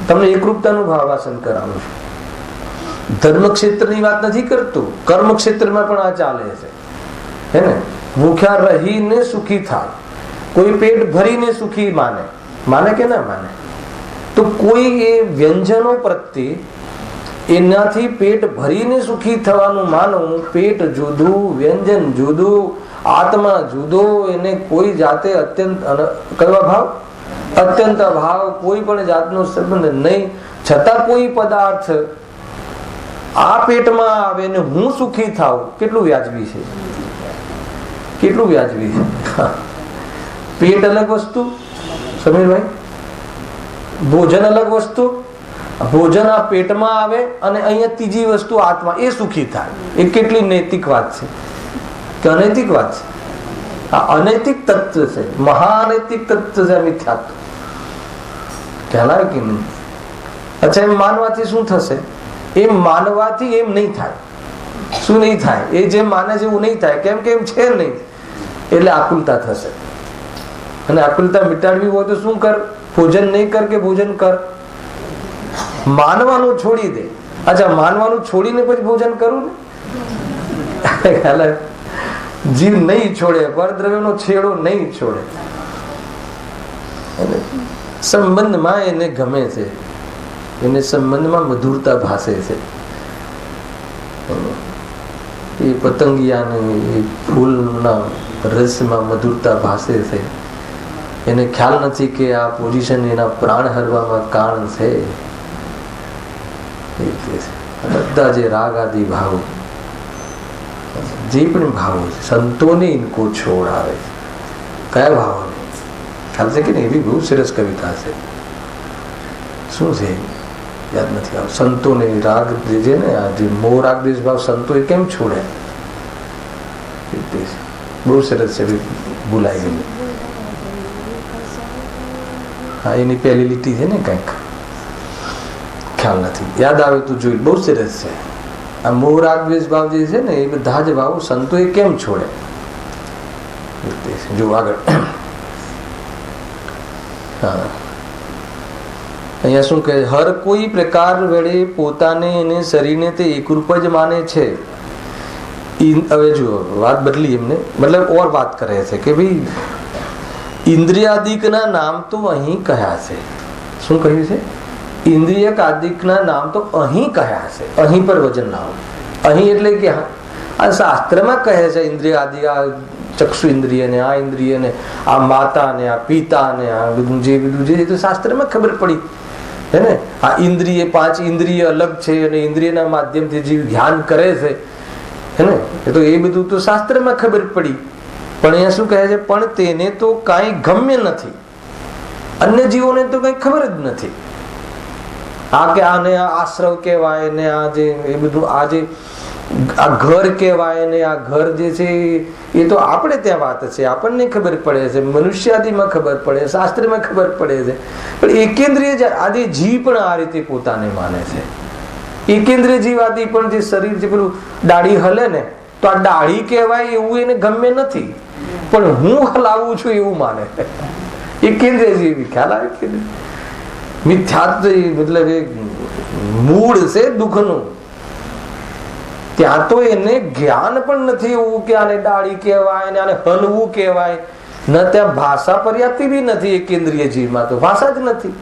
તમને એકરૂપતાનું ભાવાસન કરાવું છું. ધર્મ ક્ષેત્રની વાત નથી કરતો, કર્મ ક્ષેત્રમાં પણ આ ચાલે છે. હે ને? ભૂખ્યા રહીને સુખી થાય. કોઈ પેટ ભરીને સુખી માને કે ના માને? તો કોઈ એ વ્યંજનો પ્રત્યે એનાથી પેટ ભરીને સુખી થવાનું માનવું, પેટ જુદું, વ્યંજન જુદું, આત્મા જુદો, એને કોઈ જાતે અત્યંત કયો ભાવ? અત્યંત ભાવ, કોઈ પણ જાતનો સંબંધ નહીં, છતાં કોઈ પદાર્થ આ પેટમાં આવે ને હું સુખી થાઉં, કેટલું વ્યાજબી છે? કેટલું વ્યાજબી છે? પેટ અલગ વસ્તુ, સમીરભાઈ, ભોજન અલગ વસ્તુ. ભોજન આ પેટમાં આવે અને અહીંયા ત્રીજી વસ્તુ આત્મા, એ સુખી થાય. એ કેટલી નૈતિક વાત છે કે અનૈતિક વાત છે? આ અનૈતિક તત્વ છે, મહાનૈતિક તત્વ છે મિથ્યાત્વ. ખ્યાલ આવે કે નહીં? અચ્છા, એમ માનવાથી શું થશે? એમ માનવાથી એમ નહીં થાય. શું નહીં થાય? એ જેમ માને છે એવું નહીં થાય. કેમ કે એમ છે નહીં, એટલે આકુલતા થશે. અને આકુલતા મિટાડવી હોય તો શું કર? ભોજન નહીં કર કે ભોજન કર. માનવાનું છોડી દે. અચ્છા, માનવાનું છોડીને પછી ભોજન કરું ને? જીવ નહીં છોડે, પરદ્રવ્યનો છેડો નહીં છોડે. સંબંધમાં એને ગમે છે, એને સંબંધમાં મધુરતા ભાસે છે. એ પતંગિયાને એ ફૂલના રસમાં મધુરતા ભાસે છે. એને ખ્યાલ નથી કે આ પોઝિશન એના પ્રાણ હરવામાં કારણ છે. બધા જે રાગ આદિ ભાવ, જે પણ ભાવો છે, સંતોને ઇનકો છોડ આવે. કયા ભાવો ખ્યાલ છે કે નહીં? એવી બહુ સરસ કવિતા છે. શું છે યાદ નથી આવતું. સંતોને રાગ છે ને, આ જે મોહ રાગ દેશ ભાવ સંતો એ કેમ છોડે? બહુ સરસ છે, ભૂલાઈ ગયું. હા, એની પહેલી લીટી છે ને, કંઈક ખ્યાલ નથી, યાદ આવે તો જોઈ. બહુ સરસ છે. આ મોહ રાગ દ્વેષ ભાવ જે છે ને, એ બધા જ ભાવો સંતો એ કેમ છોડે? જો આગળ અહીંયા શું કહે? હર કોઈ પ્રકાર વડે પોતાને અને શરીરને તે એકરૂપ જ માને છે. હવે જુઓ, વાત બદલી એમને, મતલબ ઓર વાત કરે છે કે ભાઈ ઇન્દ્રિયાદિકના નામ તો અહીં કહ્યા છે. શું કહ્યું છે? ઇન્દ્રિય આદિકના નામ તો અહીં કહ્યા છે. અહીં પર વજન લાવો. અહીં એટલે કે આ શાસ્ત્રમાં કહે છે ઇન્દ્રિય આદિ, આ ચક્ષુ ઇન્દ્રિય ને, આ ઇન્દ્રિય ને, આ માતા ને, આ પિતા ને, આ બધું જે તો શાસ્ત્રમાં ખબર પડી હે ને. આ ઇન્દ્રિય, 5 ઇન્દ્રિય અલગ છે અને ઇન્દ્રિયના માધ્યમથી જીવ ધ્યાન કરે છે હે ને. એ તો એ બધું તો શાસ્ત્રમાં ખબર પડી. પણ અહીંયા શું કહે છે? પણ તેને તો કાંઈ ગમ્ય નથી. અન્ય જીવોને તો કઈ ખબર જ નથી. આ કે આને આશ્રવ કહેવાય ને, આ જે એ બધું, આ જે આ ઘર કહેવાય ને, આ ઘર જે છે એ તો આપણે ત્યાં વાત છે, આપણને ખબર પડે છે, મનુષ્યાદિમાં ખબર પડે, શાસ્ત્રમાં ખબર પડે છે. પણ એકેન્દ્રિય આદિ જીવ પણ આ રીતે પોતાને માને છે. એકેન્દ્રિય જીવ આદિ પણ જે શરીર જે પેલું ડાળી હલે ને, તો આ ડાળી કહેવાય એવું એને ગમે નથી, પણ હું હલાવું છું એવું માને. એકેન્દ્રિય જીવ, ખ્યાલ આવે કે મિથ્યાત્વ મતલબ એ મૂળ છે દુઃખનું. ત્યાં તો એને જ્ઞાન પણ નથી એવું કે આને ડાળી કહેવાય ને, આને હલવું કહેવાય ન. ત્યાં ભાષા પર્યાપ્તિ બી નથી. એકેન્દ્રિય જીવમાં તો ભાષા જ નથી.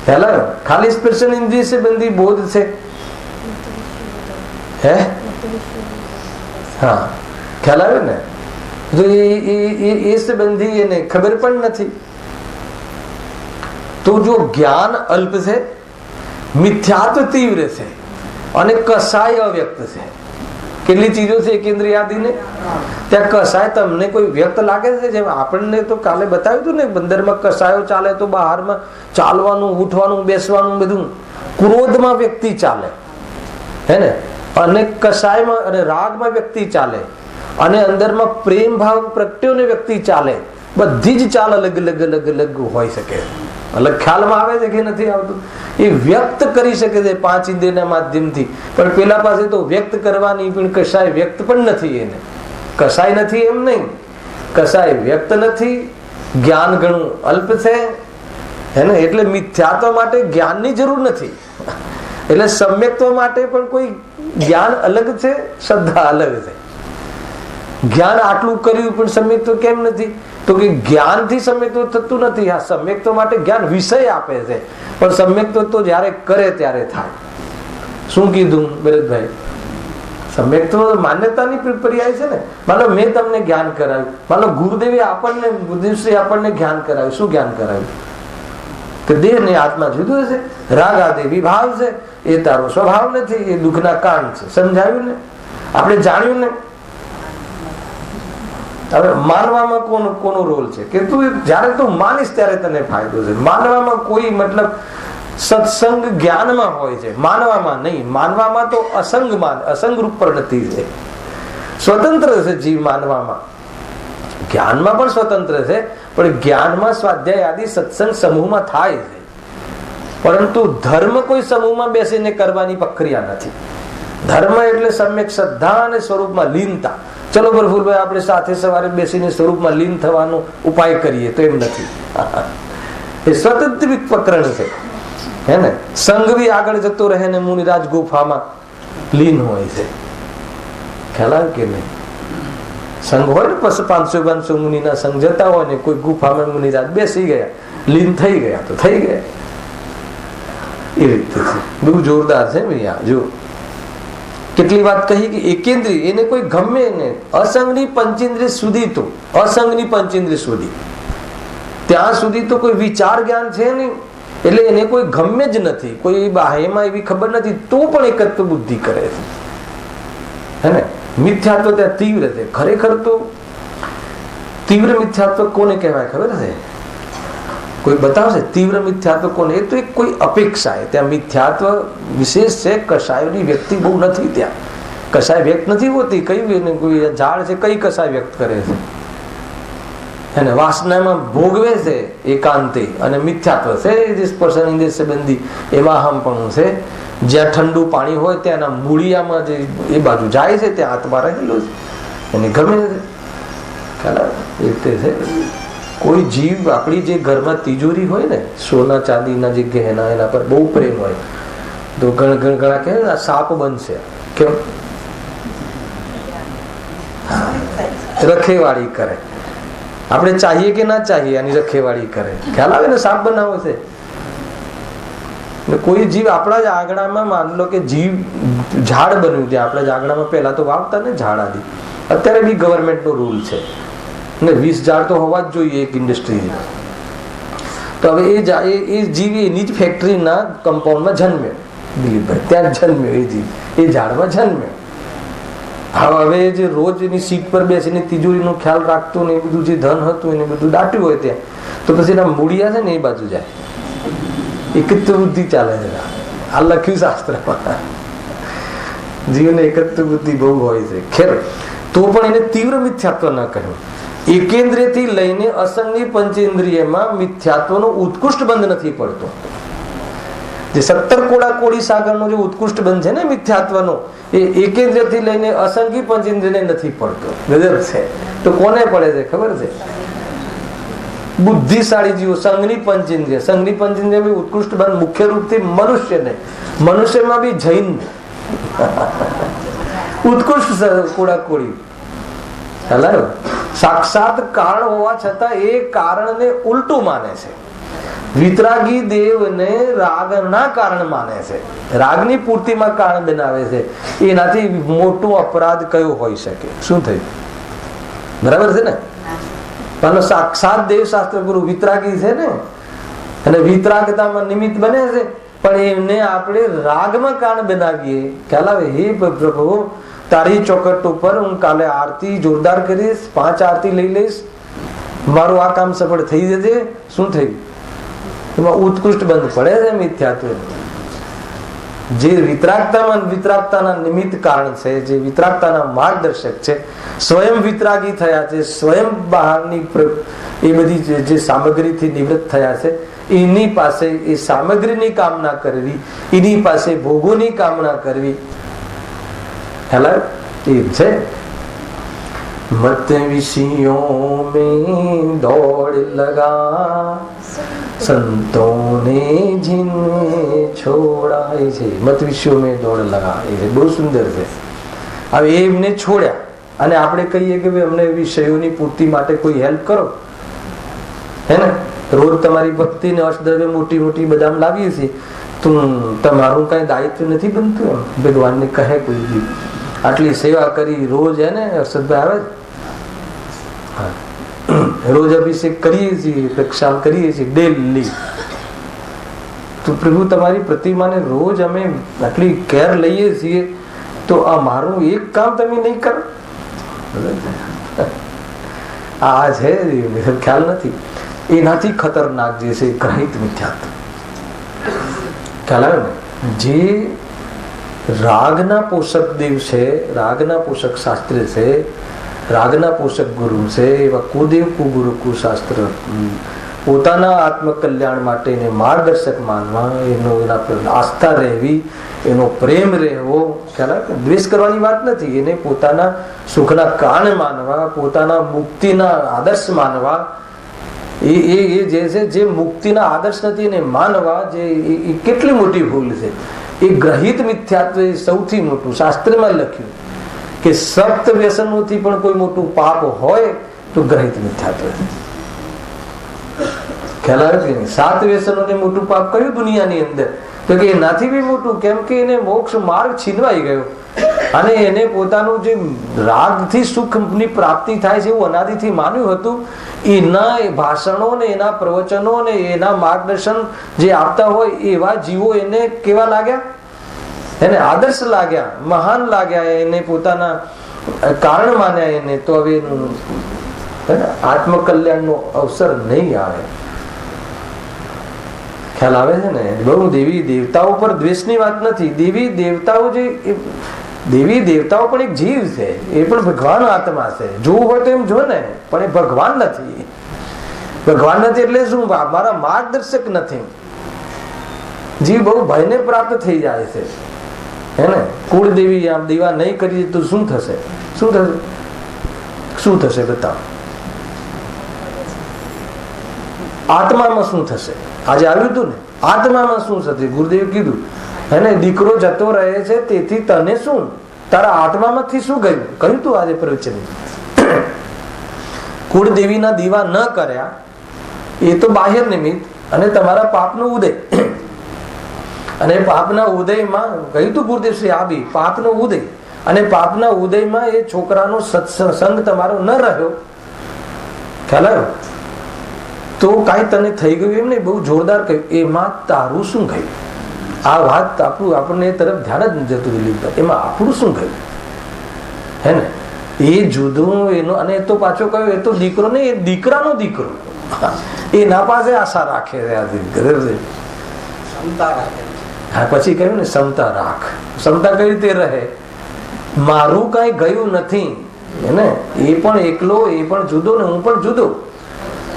હેલા ખાલી સ્પર્શન ઇન્દ્રિય સે બંધી બોધ છે. હે હા, ખ્યાલ આવે ને? તો એ સંબંધી એને ખબર પણ નથી. તો જો જ્ઞાન અલ્પ છે, મિથ્યાત્વ તીવ્ર છે અને કસાય અવ્યક્ત છે. કેટલી ચીજો છે કેન્દ્રીય આદિને? ત્યાં કસાય તમને કોઈ વ્યક્ત લાગે છે? જેમ આપણને તો કાલે બતાવ્યું હતું ને, બંદરમાં કસાયો ચાલે તો બહારમાં ચાલવાનું, ઉઠવાનું, બેસવાનું બધું. ક્રોધમાં વ્યક્તિ ચાલે હે ને, અને કસાયમાં અને રાગમાં વ્યક્તિ ચાલે, અને અંદરમાં પ્રેમ ભાવ પ્રગટ્યોને વ્યક્તિ ચાલે. બધી જ ચાલ અલગ અલગ અલગ અલગ હોઈ શકે. અલગ ખ્યાલમાં આવે છે કે નથી આવતું? એ વ્યક્ત કરી શકે છે 5 ઇન્દ્રિયના માધ્યમથી. પણ પેલા પાસે તો વ્યક્ત કરવાની પણ કશાય વ્યક્ત પણ નથી. એને કશાય નથી એમ નહીં, કશાય વ્યક્ત નથી. જ્ઞાન ઘણું અલ્પ છે હે ને. એટલે મિથ્યાત્વ માટે જ્ઞાનની જરૂર નથી. એટલે સમ્યક્ત્વ માટે પણ કોઈ જ્ઞાન અલગ છે, શ્રદ્ધા અલગ છે. જ્ઞાન આટલું કર્યું પણ સમ્યક્ત્વ કેમ નથી? તો કે જ્ઞાનથી સમ્યક્ત્વ થતું નથી. આ સમ્યક્ત્વ માટે જ્ઞાન વિષય આપે છે, પણ સમ્યક્ત્વ તો જયારે કરે ત્યારે થાય. શું કીધું ભરતભાઈ? સમ્યક્ત્વ માન્યતાની પર્યાય છે ને. માનો મેં તમને જ્ઞાન કરાવ્યું, માનો ગુરુદેવે આપણને આપણને જ્ઞાન કરાવ્યું. શું જ્ઞાન કરાવ્યું? કે દેહ ને આત્મા જુદું છે, રાગ આદિ વિભાવ છે, એ તારો સ્વભાવ નથી, એ દુઃખના કારણ છે. સમજાવ્યું ને? આપણે જાણ્યું ને? હવે માનવામાં કોનો રોલ છે? કે તું જયારે તું માનીશ ત્યારે તને ફાયદો છે. માનવામાં કોઈ મતલબ સત્સંગ જ્ઞાનમાં હોય છે, માનવામાં નહીં. માનવામાં તો અસંગ રૂપ પ્રગતિ છે. સ્વતંત્ર છે જીવ માનવામાં. જ્ઞાનમાં પણ સ્વતંત્ર છે, પણ જ્ઞાનમાં સ્વાધ્યાય આદિ સત્સંગ સમૂહમાં થાય છે. પરંતુ ધર્મ કોઈ સમૂહમાં બેસીને કરવાની પ્રક્રિયા નથી. ધર્મ એટલે સમ્યક શ્રદ્ધા અને સ્વરૂપમાં લીનતા. ચલો પ્રફુલભાઈ, આપણે સાથે સવારે બેસીને સ્વરૂપમાં લીન થવાનો ઉપાય કરીએ, તો એમ નથી. એ સ્વતંત્ર પ્રકરણ છે હે ને. સંઘ બી આગળ જતો રહે ને મુનિરાજ ગુફામાં લીન હોય છે. ખ્યાલ આવે કે નહીં? સંઘ હોય ને, 500 મુનિના સંઘ જતા હોય ને, કોઈ ગુફામાં મુનિરાજ બેસી ગયા લીન થઈ ગયા તો થઈ ગયા. એ રીતે છે. બહુ જોરદાર છે ભાઈ. આ જો કેટલી વાત કહી કે એકેન્દ્રિય એને કોઈ ગમે ને અસંગની પંચેન્દ્રિય સુધી, તો અસંગની પંચેન્દ્રિય સુધી ત્યાં સુધી તો કોઈ વિચાર જ્ઞાન છે નહીં, એટલે એને કોઈ ગમે જ નથી, કોઈ બાહ્યમાં એવી ખબર નથી, તો પણ એકત્વ બુદ્ધિ કરે છે. હે ને? મિથ્યાત્વ ત્યાં તીવ્ર છે. ખરેખર તો તીવ્ર મિથ્યાત્વ કોને કહેવાય ખબર છે? કોઈ બતાવશે તીવ્ર મિથ્યાત્વ કોને? એ તો એક કોઈ અપેક્ષા. ત્યાં મિથ્યાત્વ વિશેષ છે. કશાયોની વ્યક્તિ બહુ નથી ત્યાં. કશાય વ્યક્ત નથી હોતી. કઈ કોઈ ઝાડ છે, કઈ કશાય વ્યક્ત કરે છે? એને વાસનામાં ભોગવે છે એકાંતે, અને મિથ્યાત્વ છે જે સ્પર્શ ઇન્દ્રિય સંબંધી એવા હમપણું છે. જ્યાં ઠંડુ પાણી હોય ત્યાંના મૂળિયામાં જે એ બાજુ જાય છે ત્યાં આત્મા રહેલો છે, એને ગમે છે. એ રીતે છે. કોઈ જીવ આપણી જે ઘરમાં તિજોરી હોય ને, સોના ચાંદીના જે ગહેના, એના પર બહુ પ્રેમ હોય, તો ઘણા કહે આ સાપ બનશે. કેમ? રખેવાળી કરે. આપણે ચાહીએ કે ના ચાહીએ આની રખેવાળી કરે. ખ્યાલ આવે ને? સાપ બનાવો છે. કોઈ જીવ આપણા જ આંગણામાં, માન લો કે જીવ ઝાડ બન્યું છે આપણા જ આંગણામાં, પહેલા તો વાવતા ને ઝાડ આદિ. અત્યારે બી ગવર્મેન્ટ નો રૂલ છે ને 20 ઝાડ તો હોવા જ જોઈએ એક ઇન્ડસ્ટ્રી. તો હવે એ જીવ એની જ ફેક્ટરીના કમ્પાઉન્ડમાં જન્મ્યો, દિલીપભાઈ ત્યાં જન્મ્યો. એ જીવ એ ઝાડમાં જન્મ્યો. હવે જે રોજ એની સીટ પર બેસીને તિજોરીનો ખ્યાલ રાખતો ને એ બધું જે ધન હતું એને બધું દાટ્યું હોય ત્યાં, તો પછી એના મૂળિયા છે ને એ બાજુ જાય. એકત્વ બુદ્ધિ ચાલે છે. આ લખ્યું શાસ્ત્રમાં. જીવને એકત્વ બુદ્ધિ બહુ હોય છે. ખેર તો પણ એને તીવ્ર મિથ્યાત્વ ન કહ્યું. એકેન્દ્રિયથી લઈને અસંગની પંચેન્દ્રિયમાં મિથ્યાત્વનો ઉત્કૃષ્ટ બંધ નથી પડતો. જે 17 કોડા કોડી સાગરનો જે ઉત્કૃષ્ટ બંધ છે ને મિથ્યાત્વનો, એ એકેન્દ્રિયથી લઈને અસંગી પંચેન્દ્રિયને નથી પડતો. ગજબ છે. તો કોને પડે છે ખબર છે? બુદ્ધિશાળી જીવો. સંઘની પંચેન્દ્રિય, સંઘની પંચેન્દ્રિય ઉત્કૃષ્ટ બંધ મુખ્ય રૂપથી મનુષ્યને, મનુષ્યમાં બી જૈન ઉત્કૃષ્ટ કોડા કોડી. સાક્ષાત કારણ હોવા છતાં એ કારણને ઉલટું માને છે. વિતરાગી દેવને રાગના કારણ માને છે, રાગની પૂર્તિમાં કારણ બનાવે છે. એનાથી મોટો અપરાધ કયો હોઈ શકે? શું થયું? બરાબર છે ને? પણ સાક્ષાત દેવ શાસ્ત્ર ગુરુ વિતરાગી છે ને, અને વિતરાગતામાં નિમિત્ત બને છે, પણ એમને આપણે રાગમાં કારણ બનાવીએ. ખ્યાલ આવે? હે પ્રભુ, તારી ચોકટ ઉપર હું કાલે આરતી જોરદાર કરીશ, 5 આરતી લઈ લઈશ, મારું આ કામ સફળ થઈ જશે. શું થયું? એમાં ઉત્કૃષ્ટ બંધ પડે છે મિથ્યાત્વ. જે વિતરાગતાના નિમિત્ત કારણ છે, જે વિતરાગતાના માર્ગદર્શક છે, સ્વયં વિતરાગી થયા છે, સ્વયં બહારની એ બધી જે સામગ્રીથી નિવૃત્ત થયા છે, એની પાસે એ સામગ્રીની કામના કરવી, એની પાસે ભોગોની કામના કરવી. હેલા એ છે. મત વિષયો में दौड़ लगा, સંતોને જીને છોડાય છે. મત વિષયો में दौड़ लगा, એ છે બહુ સુંદર છે. હવે એમને છોડ્યા અને આપણે કહીએ કે અમને વિષયોની પૂર્તિ માટે કોઈ હેલ્પ કરો, હે ને? રોજ તમારી ભક્તિ ને અષ્ટદ્રવ્ય મોટી મોટી બદામ લાવીએ છીએ, તો તમારું કઈ દાયિત્વ નથી બનતું? એમ ભગવાનને કહે કોઈ દી આટલી સેવા કરી, રોજ હે ને હર્ષદભાઈ આવે રોજ અભિષેક કરીએ છીએ, પ્રક્ષાલ કરીએ છીએ ડેલી, તો પ્રભુ તમારી પ્રતિમાને રોજ અમે આટલી કેર લઈએ છીએ, તો આ મારું એક કામ તમે નહીં કરો? આ છે ખ્યાલ નથી. એનાથી ખતરનાક જે છે ગ્રહિત મિથ્યાત્વ. ખ્યાલ આવે ને? જે રાગના પોષક દેવ છે, રાગના પોષક શાસ્ત્ર છે, રાગના પોષક ગુરુ છે, એવા કુદેવ કુગુરુ કુશાસ્ત્ર પોતાના આત્મકલ્યાણ માટે એને માર્ગદર્શક માનવા, એનો એના પર આસ્થા રહેવી, એનો પ્રેમ રહેવો. ખ્યાલ દ્વેષ કરવાની વાત નથી. એને પોતાના સુખના કારણ માનવા, પોતાના મુક્તિના આદર્શ માનવા. એ જે છે, જે મુક્તિના આદર્શ નથી એને માનવા, જે એ કેટલી મોટી ભૂલ છે. એ ગ્રહિત મિથ્યાત્વ એ સૌથી મોટું. શાસ્ત્રમાં લખ્યું કે સપ્ત વ્યસનોથી પણ કોઈ મોટું પાપ હોય તો ગ્રહિત મિથ્યાત્વ. ખ્યાલ આવે કે નહીં? 7 વ્યસનોને મોટું પાપ કયું દુનિયાની અંદર? તો કે એનાથી બી મોટું, કેમ કે એને મોક્ષ માર્ગ છીનવાઈ ગયો અને એને પોતાનું જે રાગથી સુખની પ્રાપ્તિ થાય છે એવું અનાદિથી માન્યું હતું. એના ભાષણો ને એના પ્રવચનો ને એના માર્ગદર્શન જે આપતા હોય એવા જીવો એને કેવા લાગ્યા? એને આદર્શ લાગ્યા, મહાન લાગ્યા, એને પોતાના કારણ માન્યા એને. તો હવે એનું આત્મકલ્યાણનો અવસર નહીં આવે. ખ્યાલ આવે છે ને? બહુ દેવી દેવતાઓ પર દ્વેષની વાત નથી. દેવી દેવતાઓ પણ એક જીવ છે, એ પણ ભગવાન આત્મા છે. જોવું હોય તો એમ જો ને, પણ એ ભગવાન નથી. ભગવાન નથી એટલે શું? મારા માર્ગદર્શક નથી. જીવ બહુ ભયને પ્રાપ્ત થઈ જાય છે, હે ને? કુળદેવી આમ દીવા નહીં કરીએ તો શું થશે? શું થશે? શું થશે? બતાવો. આત્મામાં શું થશે? આજે આવ્યું હતું ને, આત્મામાં શું થશે? ગુરુદેવે કીધું, હે ને, દીકરો જતો રહે છે તેથી તને શું? તારા આત્મામાંથી શું ગયું? કહ્યું તું આજે પ્રવચન. કુળદેવીના દીવા ન કર્યા એ તો બાહ્ય નિમિત્ત અને તમારા પાપનો ઉદય. અને પાપના ઉદયમાં કહ્યું તું ગુરુદેવ શ્રી આ બી પાપનો ઉદય, અને પાપના ઉદયમાં એ છોકરાનો સત્સંગ તમારો ન રહ્યો, ખ્યાલ આવ્યો? તો કાંઈ તને થઈ ગયું એમ નહીં, બહુ જોરદાર કહ્યું. એમાં તારું શું ગયું? આ વાત આપણને એ તરફ ધ્યાન જ જતું દિલીપભાઈ. એમાં આપણું શું ગયું? હે ને? એ જુદું એનો, અને એ તો પાછો કહ્યું એ તો દીકરો ને, એ દીકરાનો દીકરો, એના પાસે આશા રાખે છે. હા, પછી કહ્યું ને ક્ષમતા રાખ. ક્ષમતા કઈ રીતે રહે? મારું કઈ ગયું નથી, એને એ પણ એકલો, એ પણ જુદો ને હું પણ જુદો,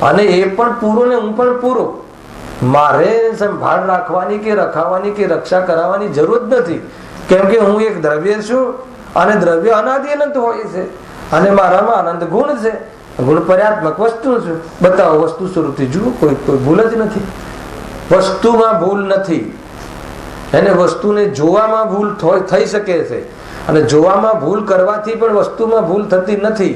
અને એ પણ પૂરો ને હું પણ પૂરો. મારે સંભાળ રાખવાની કે રખાવાની કે રક્ષા કરાવવાની જરૂર જ નથી, કેમ કે હું એક દ્રવ્ય છું અને દ્રવ્ય અનાદિ અનંત હોય છે, અને મારામાં અનંત ગુણ છે. ગુણ પર્યાત્મક વસ્તુ છે. બતાવો વસ્તુ સ્વરૂપથી જુઓ, કોઈ ભૂલ જ નથી. વસ્તુમાં ભૂલ નથી. એને વસ્તુને જોવામાં ભૂલ થઈ શકે છે, અને જોવામાં ભૂલ કરવાથી પણ વસ્તુમાં ભૂલ થતી નથી.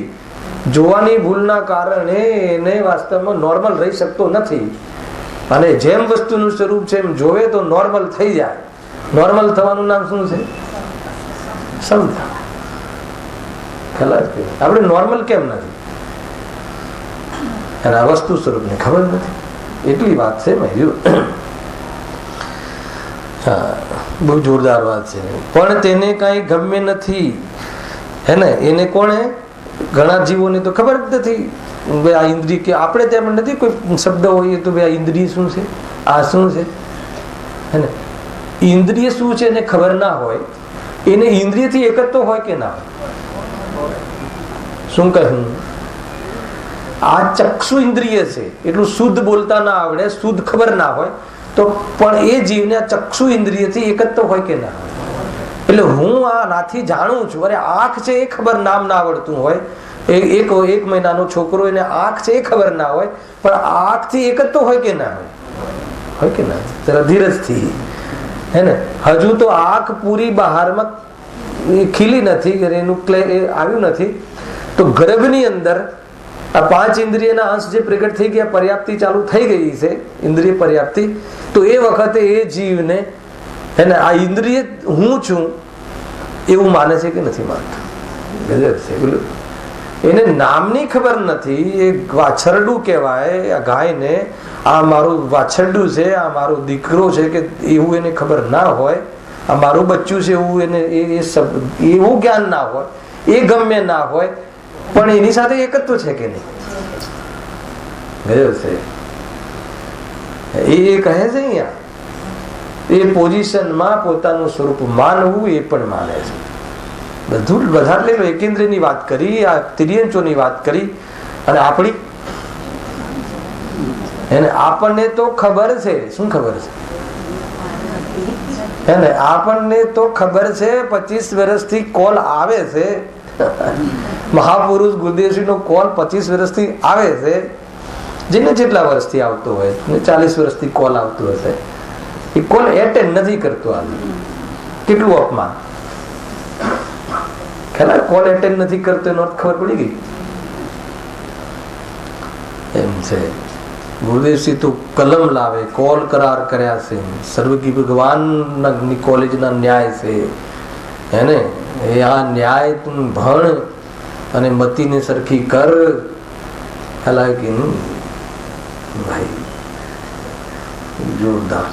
જોવાની ભૂલના કારણે એને વાસ્તવમાં નોર્મલ રહી શકતો નથી. અને જેમ વસ્તુનું સ્વરૂપ છે એમ જોવે તો નોર્મલ થઈ જાય. નોર્મલ થવાનું નામ શું છે? ક્ષમતા. આપણે નોર્મલ કેમ નથી? અને આ વસ્તુ સ્વરૂપને ખબર નથી, એટલી વાત છે. હા, બહુ જોરદાર વાત છે. પણ તેને કઈ ગમે નથી, હે ને? એને કોણે? ઘણા જીવોને તો ખબર જ નથી. આ ઇન્દ્રિય કે આપણે ત્યાં નથી કોઈ શબ્દ હોય તો ભાઈ આ ઇન્દ્રિય શું છે, આ શું છે, હે ને? ઇન્દ્રિય શું છે એને ખબર ના હોય. એને ઇન્દ્રિયથી એક જ તો હોય કે ના હોય? શું કહ્યું? આ ચક્ષુ ઇન્દ્રિય છે એટલું શુદ્ધ બોલતા ના આવડે, શુદ્ધ ખબર ના હોય, તો પણ એ જીવને આ ચક્ષુ ઇન્દ્રિયથી એક જ તો હોય કે ના હોય? એટલે હું આ નાથી જાણું છું. અરે આંખ છે એ ખબર નામ ના આવડતું હોય. એક મહિનાનો છોકરો, એને આંખ છે એ ખબર ના હોય, પણ આંખ થી એક જ તો હોય કે ના હોય? હોય કે ના? જરા ધીરજથી, હે ને? હજુ તો આંખ પૂરી બહારમાં ખીલી નથી, એનું આવ્યું નથી. તો ગર્ભની અંદર આ 5 ઇન્દ્રિયના અંશ જે પ્રગટ થઈ ગયા, પર્યાપ્તિ ચાલુ થઈ ગઈ છે, ઇન્દ્રિય પર્યાપ્તિ. તો એ વખતે એ જીવને, હે ને, આ ઇન્દ્રિય હું છું એવું માને છે કે નથી માનતો? એને નામની ખબર નથી. એ વાછરડું કહેવાય. આ ગાયને આ મારું વાછરડું છે, આ મારો દીકરો છે કે એવું એને ખબર ના હોય. આ મારું બચ્ચું છે એવું એને એવું જ્ઞાન ના હોય. એ ગમે ના હોય, પણ એની સાથે એકત્વ છે કે નહીં? ગયો છે એ કહે છે અહીંયા. એ પોઝિશનમાં પોતાનું સ્વરૂપ માનવું એ પણ માને છે. બધું બધા એકેન્દ્રની વાત કરી, આ તિર્યંચોની વાત કરી, અને આપણી એને આપણને તો ખબર છે. શું ખબર છે? એને આપણને તો ખબર છે. 25 વર્ષથી કોલ આવે છે. મહાપુરુષ ગુરુદેવશ્રી નો કોલ 25 વર્ષથી આવે છે. જેને જેટલા વર્ષથી આવતો હોય, 40 વર્ષથી કોલ આવતો હશે, એ કોલ એટેન્ડ નથી કરતો. કેટલું અપમાન! ખરા, કોલ એટેન્ડ નથી કરતો એનો અર્થ ખબર પડી ગઈ એમ છે. ગુરુદેવસિંહ તો કલમ લાવે, કોલ કરાર કર્યા છે, સર્વગી ભગવાન કોલેજના ન્યાય છે એને એ આ ન્યાય તું ભણ અને મતીને સરખી કર. હાલાકી ભાઈ જોરદાર.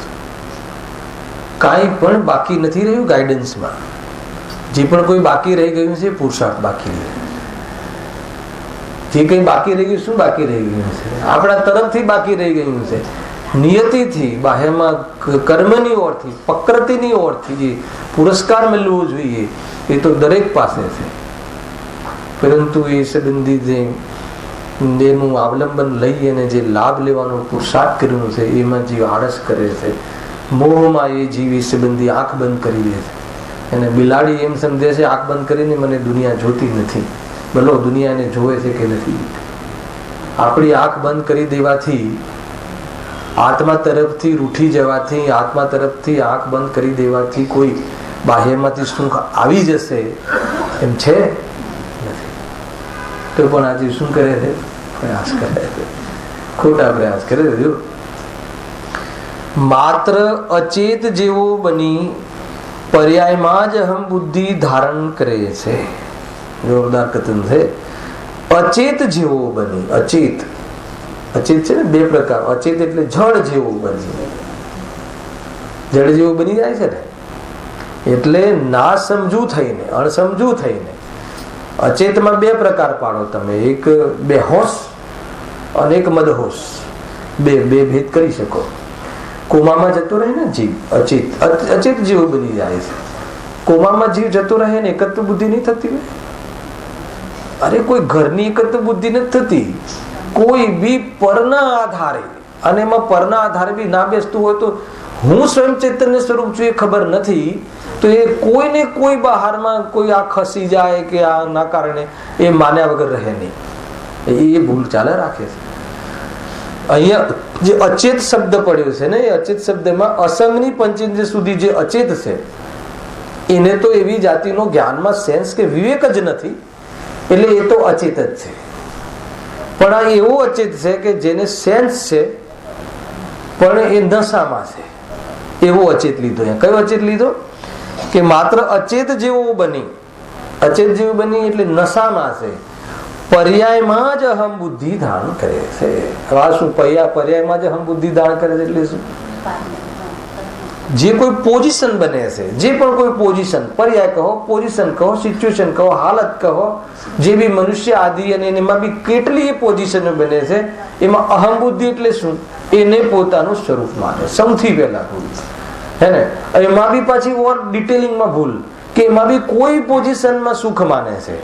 કાંઈ પણ બાકી નથી રહ્યું ગાઈડન્સમાં. જે પણ કોઈ બાકી રહી ગયું છે પુરુષાર્થ બાકી રહ્યું. જે કઈ બાકી રહી ગયું, શું બાકી રહી ગયું છે? આપણા તરફથી બાકી રહી ગયું છે. નિયતિથી, બાહ્યમાં કર્મની ઓરથી, પ્રકૃતિની ઓરથી જે પુરસ્કાર મળવો જોઈએ એ તો દરેક પાસે છે. પરંતુ એ સંબંધી એનું અવલંબન લઈ અને જે લાભ લેવાનો પુરુષાર્થ કર્યો છે એમાં જે આળસ કરે છે, મોહમાં એ જીવ એ સંબંધી આંખ બંધ કરી દે છે. અને બિલાડી એમ સમજે છે આંખ બંધ કરીને મને દુનિયા જોતી નથી. ભલો દુનિયાને જોવે છે કે નથી. આપણી આંખ બંધ કરી દેવાથી, આત્મા તરફથી રૂઠી જવાથી, આત્મા તરફથી આંખ બંધ કરી દેવાથી કોઈ બાહ્યમાંથી સુખ આવી જશે એમ છે નથી. તો પણ આજે શું કરે છે? પ્રયાસ કરે છે, ખોટા પ્રયાસ કરે છે. માત્ર અચેત જેવો બની પર્યાયમાં જ અહમ બુદ્ધિ ધારણ કરે છે. જોરદાર કથન છે. અચેત જેવો બની. અચેત, અચેત છે ને બે પ્રકાર. અચેત એટલે જળ જેવો બની, જળ જેવો બની જાય છે ને, એટલે ના સમજુ થઈને, અણસમજુ થઈને. અચેતમાં બે પ્રકાર પાડો તમે, એક બેહોશ અને એક મદહોશ. બે ભેદ કરી શકો. કોમામાં જતો રહે ને જીવ, અચેત, અચેત જેવો બની જાય છે. કોમામાં જીવ જતો રહે ને એકત્ર બુદ્ધિ નહીં થતી હોય. અરે કોઈ ઘરની એકત્ર બુદ્ધિ નથી થતી. કોઈ બી પરના આધારે, અને એમાં પરના આધારે બી ના બેસતું હોય તો હું સ્વયં ચૈતન્ય સ્વરૂપ છું એ ખબર નથી, તો એ કોઈને કોઈ બહારમાં કોઈ આ ખસી જાય કે આ ના કારણે એ માન્યા વગર રહે નહીં. એ ભૂલ ચાલે રાખે છે. અહીંયા જે અચેત શબ્દ પડ્યો છે ને, એ અચેત શબ્દમાં અસંગની પંચેન્દ્રિય સુધી જે અચેત છે એને તો એવી જાતિનો જ્ઞાનમાં સેન્સ કે વિવેક જ નથી, એટલે એ તો અચેત જ છે. પણ આ એવો અચેત છે કે જેને સેન્સ છે પણ એ નશામાં છે, એવો અચેત લીધો. કયો અચેત લીધો? કે માત્ર અચેત જેવો બની. અચેત જેવું બની એટલે નશામાં છે, પર્યાયમાં જ અહમ બુદ્ધિ ધારણ કરે છે. આ શું પર્યાયમાં જ અહમ બુદ્ધિ ધારણ કરે છે એટલે શું? જે કોઈ પોઝિશન બને છે, જે પણ કોઈ પોઝિશન, પર્યાય કહો, પોઝિશન કહો, સિચ્યુએશન કહો, હાલત કહો, જે બી મનુષ્ય આદિ અને એમાં બી કેટલી પોઝિશનો બને છે, એમાં અહમ બુદ્ધિ એટલે શું? એને પોતાનું સ્વરૂપ માને. સૌથી પહેલા ભૂલ હે ને. એમાં બી પાછી ઓર ડિટેલિંગમાં ભૂલ કે એમાં બી કોઈ પોઝિશનમાં સુખ માને છે,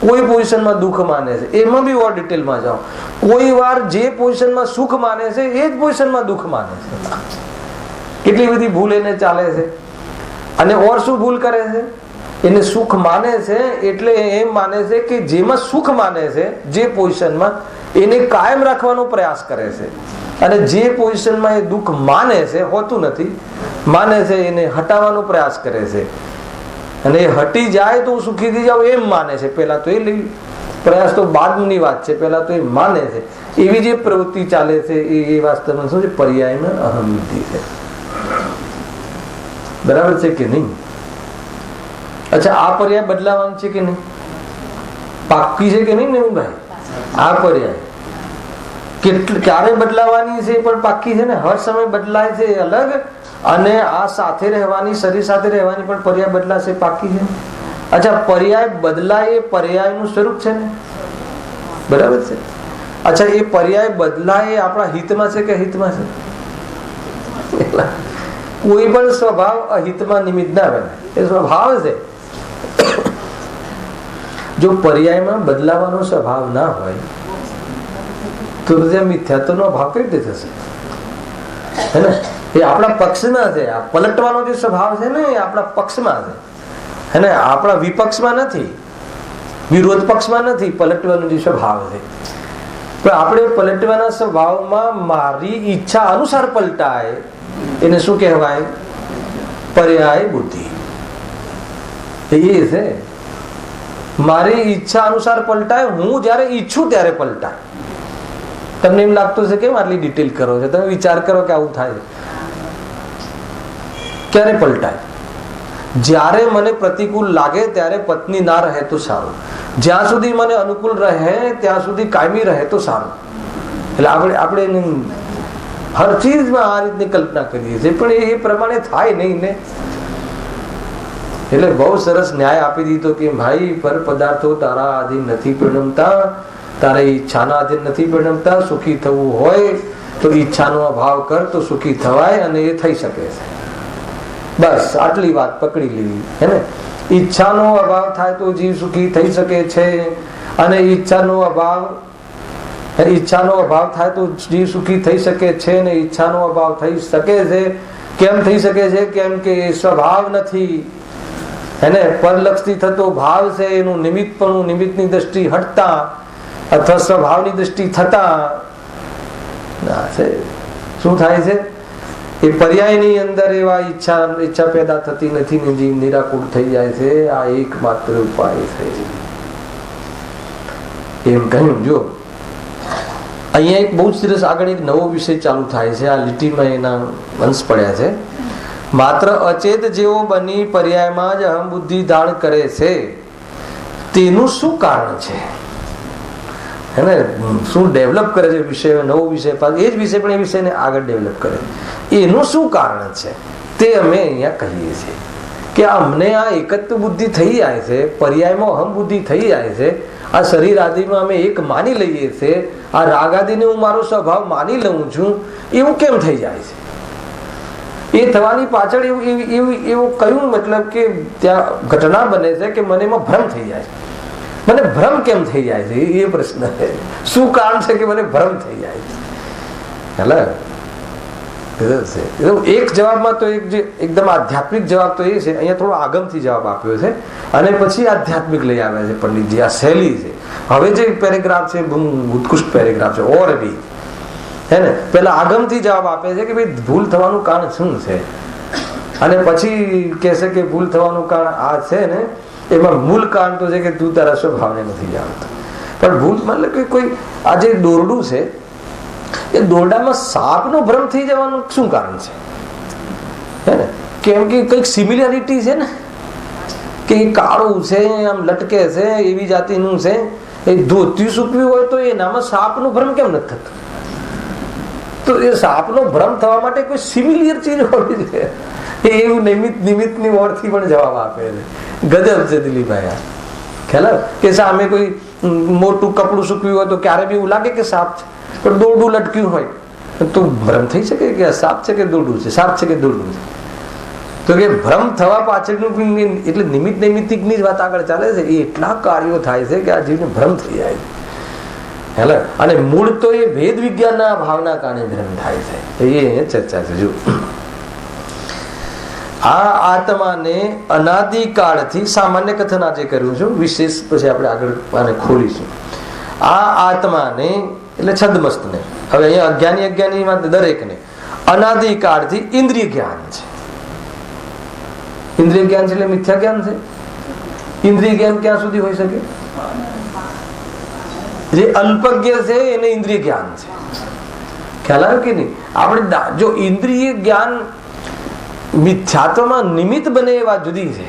કોઈ પોઝિશનમાં દુઃખ માને છે. એમાં બી ઓર ડિટેલમાં જાઓ. કોઈ વાર જે પોઝિશનમાં સુખ માને છે એ જ પોઝિશનમાં દુઃખ માને છે. કેટલી બધી ભૂલ એને ચાલે છે. અને ઓર શું ભૂલ કરે છે? એને સુખ માને છે એટલે એમ માને છે કે જેમાં સુખ માને છે, જે પોઝિશનમાં, એને કાયમ રાખવાનો પ્રયાસ કરે છે. અને જે પોઝિશનમાં એ દુઃખ માને છે, હોતું નથી, માને છે, એને હટાવવાનો પ્રયાસ કરે છે. અને એ હટી જાય તો સુખી થઈ જાવ એમ માને છે. પેલા તો એ પ્રયાસ તો બાદની વાત છે, પેલા તો એ માને છે. એવી જે પ્રવૃત્તિ ચાલે છે એ વાસ્તવમાં શું છે? પર્યાયમાં અહમ બુદ્ધિ છે. બરાબર છે કે નહીં? અચ્છા, આ પર્યાય બદલાવાનું છે કે નહીં? પાક્કી છે કે નહીં નવીનભાઈ? આ પર્યાય ક્યારે બદલાવાની છે પણ પાક્કી છે ને. હર સમય બદલાય છે અલગ, અને આ સાથે રહેવાની, શરીર સાથે રહેવાની પણ પર્યાય બદલાશે, પાક્કી છે. અચ્છા, પર્યાય બદલાય એ પર્યાયનું સ્વરૂપ છે ને, બરાબર છે. અચ્છા, એ પર્યાય બદલાય એ આપણા હિતમાં છે કે અહિતમાં છે? કોઈ પણ સ્વભાવ અહિતમાં નિમિત્ત ના બને, એ સ્વભાવ છે. જો પર્યાયમાં બદલાવાનો સ્વભાવ ના હોય તો મિથ્યાત્વનો ભાવ કઈ રીતે થશે? હે ને? એ આપણા પક્ષમાં છે. આ પલટવાનો જે સ્વભાવ છે ને, એ આપણા પક્ષમાં છે. હે ને? આપણા વિપક્ષમાં નથી, વિરોધ પક્ષમાં નથી. પલટવાનો જે સ્વભાવ છે, પણ આપણે પલટવાના સ્વભાવમાં મારી ઈચ્છા અનુસાર પલટાય એને શું કહેવાય? પર્યાય બુદ્ધિ. એ છે મારી ઈચ્છા અનુસાર પલટાય. હું જયારે ઈચ્છું ત્યારે પલટાય. તમને એમ લાગતું છે કેમ આટલી ડિટેલ કરો છો? તમે વિચાર કરો કે આવું થાય ક્યારે પલટાય? જ્યારે મને પ્રતિકૂળ લાગે ત્યારે પત્ની ના રહે તો સારું, જ્યાં સુધી મને અનુકૂળ રહે ત્યાં સુધી કાયમી રહે તો સારું. એટલે આપણે હર ચીજમાં આ રીતની કલ્પના કરીએ છીએ, પણ એ પ્રમાણે થાય નહીં ને. એટલે બહુ સરસ ન્યાય આપી દીધો કે ભાઈ પર પદાર્થો તારા આધીન નથી પરિણમતા, તારા ઈચ્છાના આધીન નથી પરિણમતા. સુખી થવું હોય તો ઈચ્છાનો અભાવ કર તો સુખી થવાય, અને એ થઈ શકે છે. બસ આટલી વાત પકડી લેવી હે ને. ઈચ્છાનો અભાવ થાય તો જીવ સુખી થઈ શકે છે, અને ઈચ્છાનો અભાવ થાય તો જીવ સુખી થઈ શકે છે, ને ઈચ્છાનો અભાવ થઈ શકે છે. કેમ થઈ શકે છે? કેમ કે એ સ્વભાવ નથી એને પરલક્ષથી થતો ભાવ છે, એનું નિમિત્તપણું નિમિત્તની દ્રષ્ટિ હટતા અથવા સ્વભાવની દ્રષ્ટિ થતા શું થાય છે? એ પર્યાયની અંદર એવા ઈચ્છા પેદા થતી નથી ને જીવ નિરાકુળ થઈ જાય છે. આ એકમાત્ર ઉપાય છે એમ કહ્યું. જો અહીંયા એક બહુ સરસ આગળ એક નવો વિષય ચાલુ થાય છે. આ લીટીમાં એના અંશ પડ્યા છે. માત્ર અચેત જેવો બની પર્યાયમાં જ અહમ બુદ્ધિ ધારણ કરે છે, તેનું શું કારણ છે? એને શું ડેવલપ કરે છે વિષય, નવો વિષય, એ જ વિષય પણ એ વિષયને આગળ ડેવલપ કરે. એનું શું કારણ છે તે અમે અહીંયા કહીએ છીએ કે અમને આ એકત્વ બુદ્ધિ થઈ જાય છે, પર્યાયમાં અહમ બુદ્ધિ થઈ જાય છે, આ શરીર આદિમાં અમે એક માની લઈએ છીએ, આ રાગ આદિને હું મારો સ્વભાવ માની લઉં છું, એવું કેમ થઈ જાય છે? એ થવાની પાછળ એવું કયું મતલબ કે ત્યાં ઘટના બને છે કે મને એમાં ભ્રમ થઈ જાય છે. મને ભ્રમ કેમ થઈ જાય છે એ પ્રશ્ન છે. શું કારણ છે કે મને ભ્રમ થઈ જાય છે? એક જવાબમાં તો એકદમ આધ્યાત્મિક જવાબ તો એ છે, અહીંયા થોડો આગમથી જવાબ આપ્યો છે અને પછી આધ્યાત્મિક લઈ આવ્યા છે પંડિતજી. આ શૈલી છે. હવે જે પેરેગ્રાફ છે ઉત્કૃષ્ટ પેરેગ્રાફ છે. ઓર બી હે ને, પેલા આગમથી જવાબ આપે છે કે ભાઈ ભૂલ થવાનું કારણ શું છે, અને પછી કહે છે કે ભૂલ થવાનું કારણ આ છે ને, એમાં મૂળ કારણ તો છે કે તું તારા સ્વભાવને નથી જાણતો. પણ ભૂલ મતલબ કે કોઈ આ જે દોરડું છે એ દોરડામાં સાપનો ભ્રમ થઈ જવાનું શું કારણ છે? હે ને, કેમ કે કઈક સિમિલારિટી છે ને, કે એ કાળું છે, આમ લટકે છે, એવી જાતિનું છે, એ ધોતી સૂકવી હોય તો એનામાં સાપનો ભ્રમ કેમ નથી થતો? તો એ સાપનો ભ્રમ થવા માટે કોઈ સિમિલિયર ચીજ હોવી છે. એવું નિમિત્તની ઓળથી પણ જવાબ આપે છે. ગજબ છે દિલીપભાઈ. ખ્યાલ કે સામે કોઈ મોટું કપડું સૂકવ્યું હોય તો ક્યારે બી એવું લાગે કે સાપ છે, પણ દોરડું લટક્યું હોય તો ભ્રમ થઈ શકે કે સાપ છે કે દોરડું છે, સાપ છે કે દોરડું છે. તો કે ભ્રમ થવા પાછળનું એટલે નૈમિત્તિકની જ વાત આગળ ચાલે છે. એ એટલા કાર્યો થાય છે કે આ જીવને ભ્રમ થઈ જાય છે. હેલો, અને મૂળ તો એ ભેદ વિજ્ઞાનના ભાવના કારણે ભ્રમ થાય છે. એ ચર્ચા છે. જો આ આત્માને અનાદિકાળથી સામાન્ય કથન આજે કર્યું છું, વિશેષ પછી આપણે આગળ આને ખોલીશું. આ આત્માને એટલે છદ્મસ્તને, હવે અહીંયા અજ્ઞાની દરેકને અનાદિકાળથી ઇન્દ્રિય જ્ઞાન છે. ઇન્દ્રિય જ્ઞાન છે એટલે મિથ્યા જ્ઞાન છે. ઇન્દ્રિય જ્ઞાન ક્યાં સુધી હોઈ શકે? જે અલ્પજ્ઞ છે એને ઇન્દ્રિય જ્ઞાન છે. ખ્યાલ આવ્યો કે નહીં? આપણે જો ઇન્દ્રિય જ્ઞાન મિથ્યાત્વમાં નિમિત્ત બને એ વાત જુદી છે,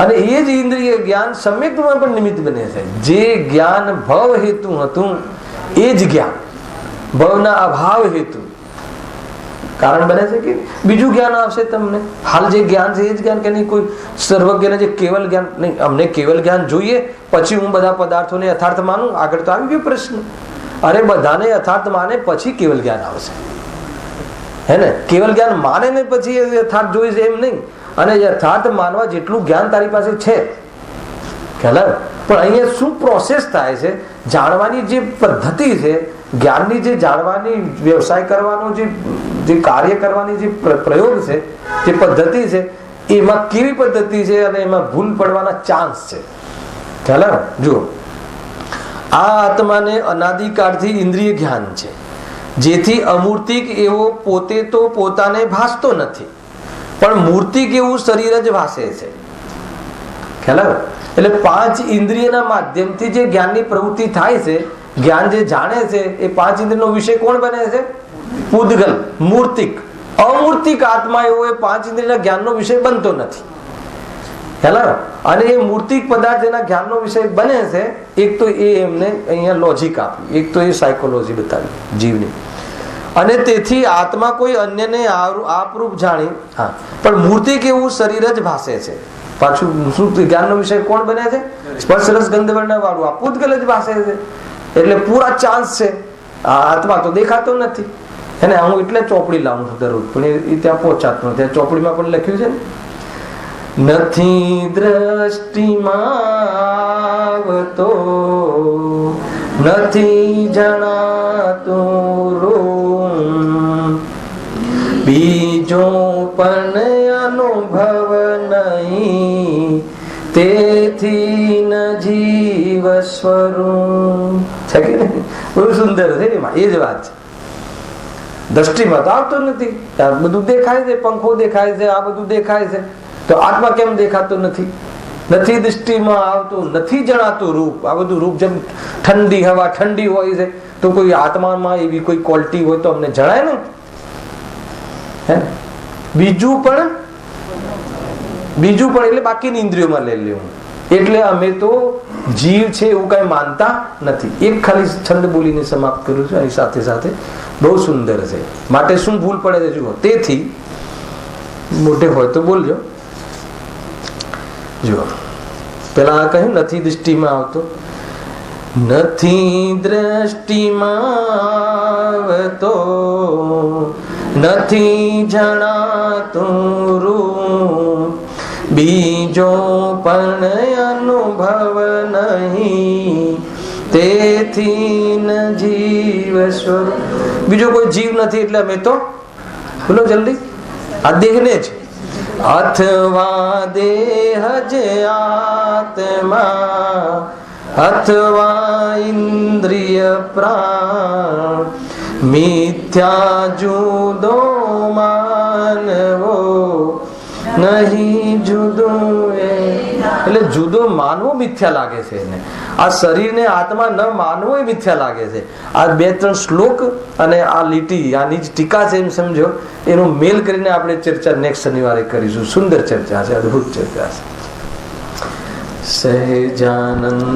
અને એ જ ઇન્દ્રિય જ્ઞાન સમ્યક્તમાં પણ નિમિત્ત બને છે. જે જ્ઞાન ભવ હેતુ હતું એ જ જ્ઞાન ભવના અભાવ હેતુ કારણ બને છે કે બીજું જ્ઞાન આવશે તમને. હાલ જે જ્ઞાન છે એ જ જ્ઞાન કે નહીં? કોઈ સર્વજ્ઞ જે કેવલ જ્ઞાન નહીં, અમને કેવલ જ્ઞાન જોઈએ પછી હું બધા પદાર્થોને યથાર્થ માનું. આગળ તો આવી ગયો પ્રશ્ન. અરે બધાને યથાર્થ માને પછી કેવલ જ્ઞાન આવશે, હે ને? કેવલ જ્ઞાન માને ને પછી યથાર્થ જોઈશે એમ નહીં. અને યથાર્થ માનવા જેટલું જ્ઞાન તારી પાસે છે, ખ્યાલ? પણ અહીંયા શું પ્રોસેસ થાય છે? જાણવાની જે પદ્ધતિ છે, જ્ઞાનની જે જાણવાની વ્યવસાય કરવાનો જે કાર્ય કરવાની જે પ્રયોગ છે, જે પદ્ધતિ છે, એમાં કેવી પદ્ધતિ છે અને એમાં ભૂલ પડવાના ચાન્સ છે. ખ્યાલ? જુઓ, આ આત્માને અનાદિકાળથી ઇન્દ્રિય જ્ઞાન છે, જેથી અમૂર્તિક એવો પોતે તો પોતાને ભાસતો નથી, પણ મૂર્તિક એવું શરીર જ ભાસે છે. ખ્યાલ? એટલે પાંચ ઇન્દ્રિયના માધ્યમથી જે જ્ઞાનની પ્રવૃત્તિ થાય છે જ્ઞાન જે જાણે છે એ 5 ઇન્દ્રિયનો વિષય કોણ બને છે? પૂદગલ, મૂર્તિક. અમૂર્તિક આત્મા એવો એ 5 ઇન્દ્રિયના જ્ઞાનનો વિષય બનતો નથી. હેલા, અને એ મૂર્તિક પદાર્થ એના જ્ઞાનનો વિષય બને છે. એક તો એ એમને અહીંયા લોજિક આપી, એક તો એ સાયકોલોજી બતાવી જીવની. અને તેથી આત્મા કોઈ અન્યને આપરૂપ જાણી, હા, પણ મૂર્તિક એવું શરીર જ ભાસે છે. પાછું શું જ્ઞાનનો વિષય કોણ બને છે? સ્પર્શ રસ ગંધ વર્ણ વાળું આ પૂતગલ જ ભાસે છે. એટલે પૂરા ચાન્સ છે. આ આત્મા તો દેખાતો નથી. એને હું એટલે ચોપડી લાવું છું દરરોજ, પણ એ ત્યાં પહોંચાતો નથી. ત્યાં ચોપડીમાં પણ લખ્યું છે ને, નથી દ્રષ્ટિમાં આવતો, નથી જણાતું રૂમ, બીજો પણ અનુભવ નહીં, તેથી ન જીવ સ્વરૂપ. છે કે નહીં? બહુ સુંદર છે. એમાં એ જ વાત છે. દ્રષ્ટિમાં તો આવતો નથી. આ બધું દેખાય છે, પંખો દેખાય છે, આ બધું દેખાય છે, તો આત્મા કેમ દેખાતો નથી? નથી દૃષ્ટિમાં આવતું, નથી જણાતું રૂપ. આ બધું રૂપ, જેમ ઠંડી હવા ઠંડી હોય છે, તો કોઈ આત્મામાં એવી કોઈ ક્વોલિટી હોય તો અમને જણાય ને. હે, બીજું પણ એટલે બાકીની ઇન્દ્રિયોમાં લઈ લેવું. એટલે અમે તો જીવ છે એવું કઈ માનતા નથી. એક ખાલી છંદ બોલીને સમાપ્ત કરું છું. એની સાથે સાથે બહુ સુંદર છે. માટે શું ભૂલ પડે છે જુઓ. તેથી મોટે હોય તો બોલજો. જુઓ, પેલા કહ્યું નથી દૃષ્ટિમાં આવતો, નથી દ્રષ્ટિમાં આવતો, નથી જણાતું રૂપ, બીજો પણ અનુભવ નહીં, તેથી ન જીવ સ્વરૂપ. બીજો કોઈ જીવ નથી એટલે અમે તો બોલો જલ્દી આ દેહને જ, અથવા દેહ જ આત્મા, અથવા ઇન્દ્રિય પ્રાણ, મિથ્યા જુદો માનવો નહીં જુદો. એટલે જુદો માનવો મિથ્યા લાગે છે એને. આ શરીરને આત્મા ન માનવો એ મિથ્યા લાગે છે. આ 2-3 શ્લોક અને આ લીટી આની જ ટીકા છે એમ સમજો. એનો મેલ કરીને આપણે ચર્ચા નેક્સ્ટ શનિવારે કરીશું. સુંદર ચર્ચા છે, અદભુત ચર્ચા છે. સહેજાનંદી